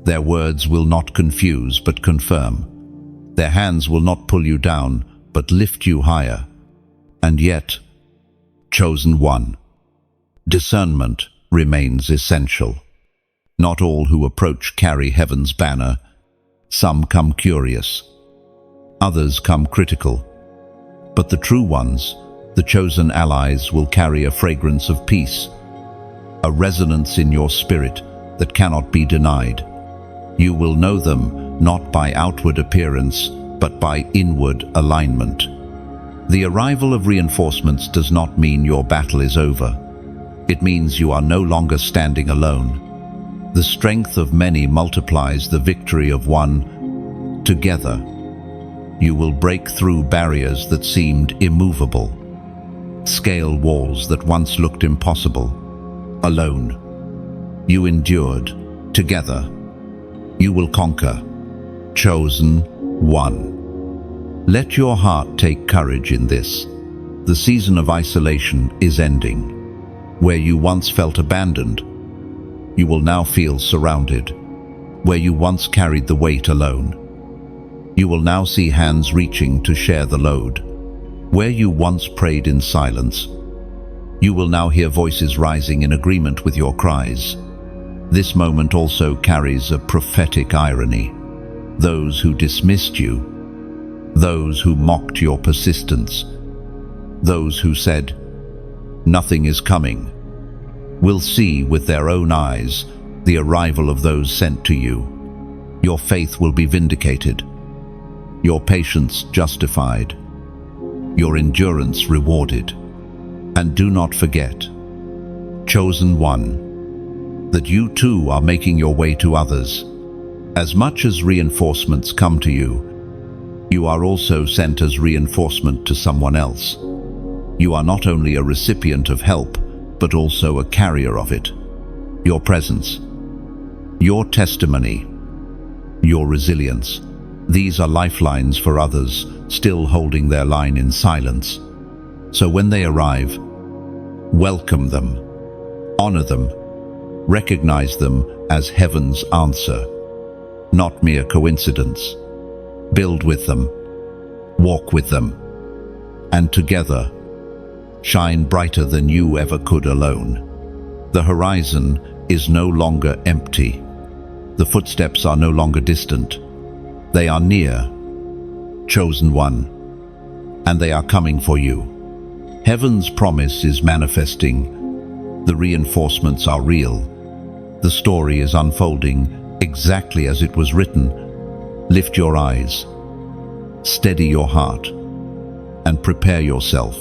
Their words will not confuse, but confirm. Their hands will not pull you down, but lift you higher. And yet, chosen one, discernment remains essential. Not all who approach carry heaven's banner. Some come curious. Others come critical. But the true ones, the chosen allies, will carry a fragrance of peace, a resonance in your spirit that cannot be denied. You will know them not by outward appearance, but by inward alignment. The arrival of reinforcements does not mean your battle is over. It means you are no longer standing alone. The strength of many multiplies the victory of one. Together, you will break through barriers that seemed immovable, scale walls that once looked impossible. Alone, you endured. Together, you will conquer. Chosen one. Let your heart take courage in this. The season of isolation is ending. Where you once felt abandoned, you will now feel surrounded. Where you once carried the weight alone, you will now see hands reaching to share the load. Where you once prayed in silence, you will now hear voices rising in agreement with your cries. This moment also carries a prophetic irony. Those who dismissed you, those who mocked your persistence, those who said, "Nothing is coming," will see with their own eyes the arrival of those sent to you. Your faith will be vindicated, your patience justified, your endurance rewarded. And do not forget, chosen one, that you too are making your way to others. As much as reinforcements come to you, you are also sent as reinforcement to someone else. You are not only a recipient of help, but also a carrier of it. Your presence, your testimony, your resilience, these are lifelines for others still holding their line in silence. So when they arrive, welcome them, honor them, recognize them as heaven's answer, not mere coincidence. Build with them, walk with them, and together, shine brighter than you ever could alone. The horizon is no longer empty. The footsteps are no longer distant. They are near, chosen one, and they are coming for you. Heaven's promise is manifesting. The reinforcements are real. The story is unfolding exactly as it was written. Lift your eyes, steady your heart, and prepare yourself.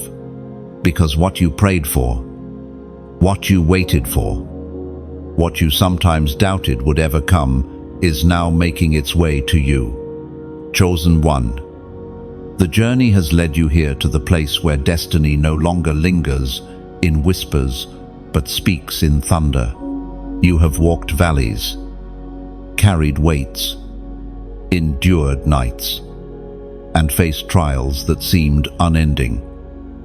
Because what you prayed for, what you waited for, what you sometimes doubted would ever come, is now making its way to you. Chosen one. The journey has led you here to the place where destiny no longer lingers in whispers, but speaks in thunder. You have walked valleys, carried weights, endured nights, and faced trials that seemed unending.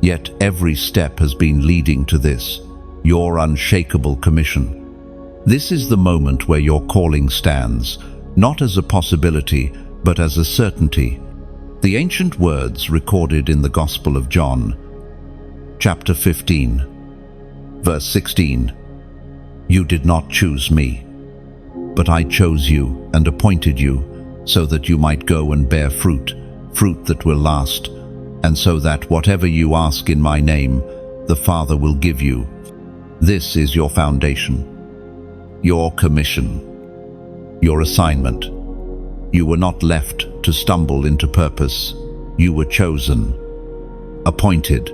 Yet every step has been leading to this, your unshakable commission. This is the moment where your calling stands, not as a possibility, but as a certainty. The ancient words recorded in the Gospel of John, chapter 15, verse 16. You did not choose me, but I chose you and appointed you so that you might go and bear fruit, fruit that will last, and so that whatever you ask in my name, the Father will give you. This is your foundation, your commission, your assignment. You were not left to stumble into purpose. You were chosen, appointed,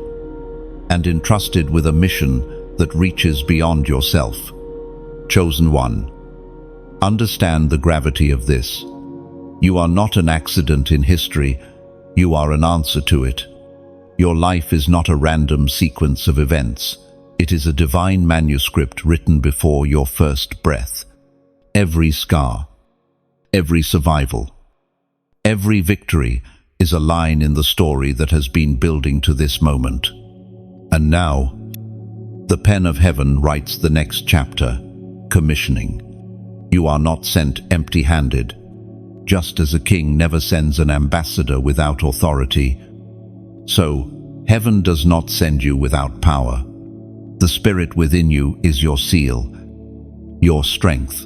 and entrusted with a mission that reaches beyond yourself. Chosen one. Understand the gravity of this. You are not an accident in history. You are an answer to it. Your life is not a random sequence of events. It is a divine manuscript written before your first breath. Every scar, every survival, every victory is a line in the story that has been building to this moment. And now, The pen of heaven writes the next chapter, commissioning. You are not sent empty-handed, just as a king never sends an ambassador without authority. So, heaven does not send you without power. The Spirit within you is your seal, your strength,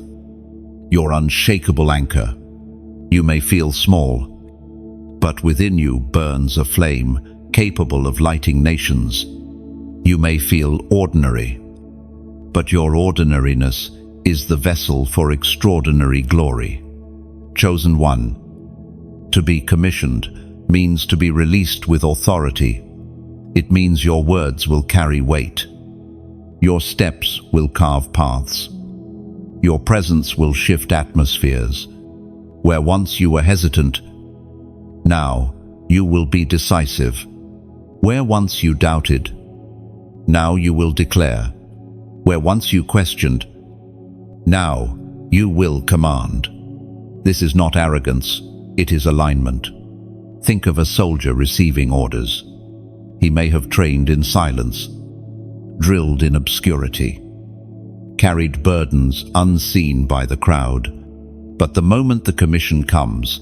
your unshakable anchor. You may feel small, but within you burns a flame capable of lighting nations. You may feel ordinary, but your ordinariness is the vessel for extraordinary glory. Chosen one. To be commissioned means to be released with authority. It means your words will carry weight. Your steps will carve paths. Your presence will shift atmospheres. Where once you were hesitant, now you will be decisive. Where once you doubted, now you will declare. Where once you questioned, now you will command. This is not arrogance, it is alignment. Think of a soldier receiving orders. He may have trained in silence, drilled in obscurity, carried burdens unseen by the crowd. But the moment the commission comes,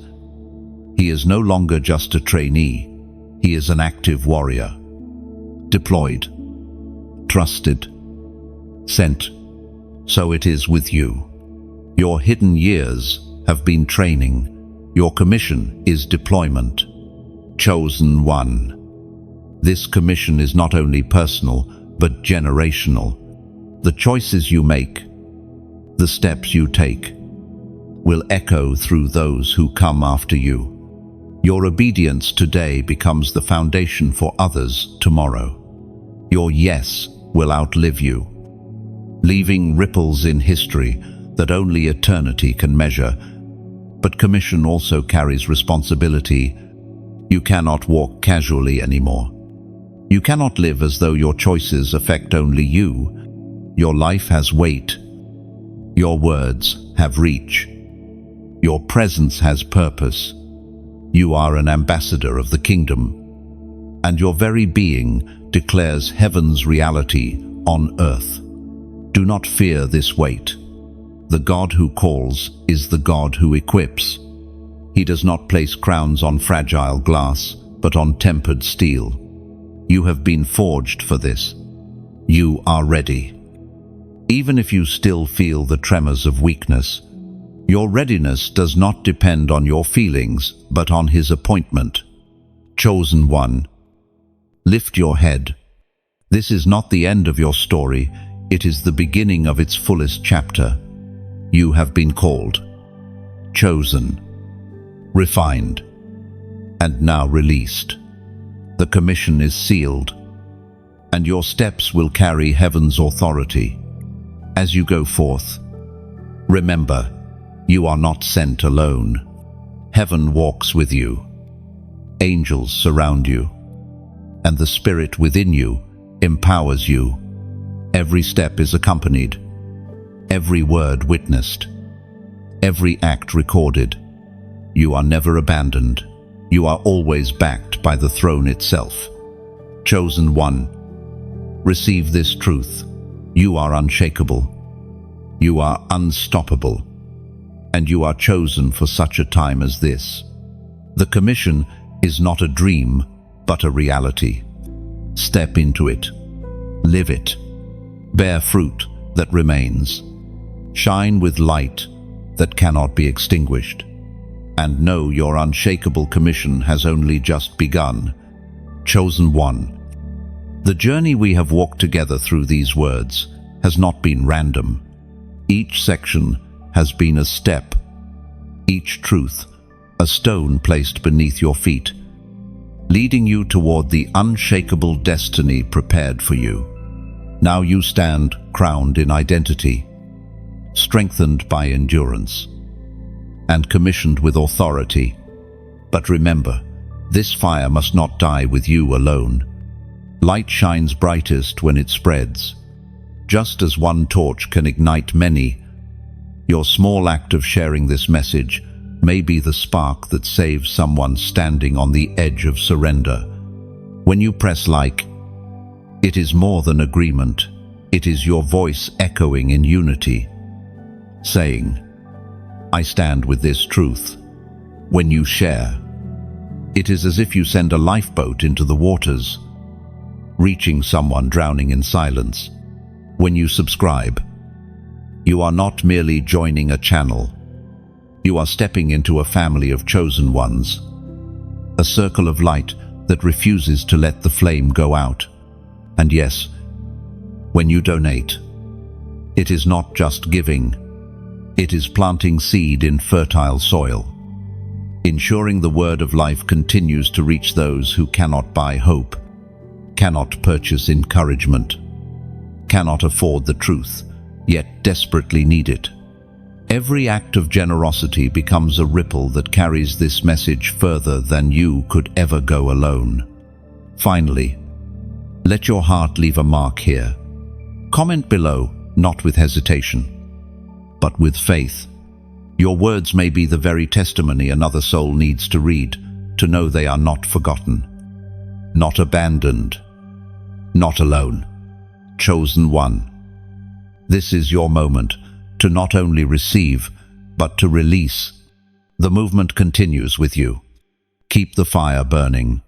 he is no longer just a trainee. He is an active warrior, deployed, trusted, sent. So it is with you. Your hidden years have been training. Your commission is deployment. Chosen one. This commission is not only personal, but generational. The choices you make, the steps you take, will echo through those who come after you. Your obedience today becomes the foundation for others tomorrow. Your yes will outlive you, leaving ripples in history that only eternity can measure. But commission also carries responsibility. You cannot walk casually anymore. You cannot live as though your choices affect only you. Your life has weight. Your words have reach. Your presence has purpose. You are an ambassador of the kingdom, and your very being declares heaven's reality on earth. Do not fear this weight. The God who calls is the God who equips. He does not place crowns on fragile glass, but on tempered steel. You have been forged for this. You are ready. Even if you still feel the tremors of weakness, your readiness does not depend on your feelings, but on His appointment. Chosen one. Lift your head. This is not the end of your story, it is the beginning of its fullest chapter. You have been called, chosen, refined, and now released. The commission is sealed, and your steps will carry heaven's authority. As you go forth, remember, you are not sent alone. Heaven walks with you. Angels surround you, and the Spirit within you empowers you. Every step is accompanied, every word witnessed, every act recorded. You are never abandoned. You are always backed by the throne itself. Chosen one, receive this truth. You are unshakable. You are unstoppable. And you are chosen for such a time as this. The commission is not a dream, but a reality. Step into it. Live it. Bear fruit that remains. Shine with light that cannot be extinguished. And know your unshakable commission has only just begun. Chosen one. The journey we have walked together through these words has not been random. Each section has been a step, each truth a stone placed beneath your feet, leading you toward the unshakable destiny prepared for you. Now you stand crowned in identity, strengthened by endurance, and commissioned with authority. But remember, this fire must not die with you alone. Light shines brightest when it spreads. Just as one torch can ignite many, your small act of sharing this message may be the spark that saves someone standing on the edge of surrender. When you press like, it is more than agreement, It is your voice echoing in unity, saying, "I stand with this truth." When you share, it is as if you send a lifeboat into the waters, reaching someone drowning in silence. When you subscribe, you are not merely joining a channel. You are stepping into a family of chosen ones, a circle of light that refuses to let the flame go out. And yes, when you donate, it is not just giving, it is planting seed in fertile soil, ensuring the word of life continues to reach those who cannot buy hope, cannot purchase encouragement, cannot afford the truth, yet desperately need it. Every act of generosity becomes a ripple that carries this message further than you could ever go alone. Finally, let your heart leave a mark here. Comment below, not with hesitation, but with faith. Your words may be the very testimony another soul needs to read, to know they are not forgotten, not abandoned, not alone, chosen one. This is your moment to not only receive, but to release. The movement continues with you. Keep the fire burning.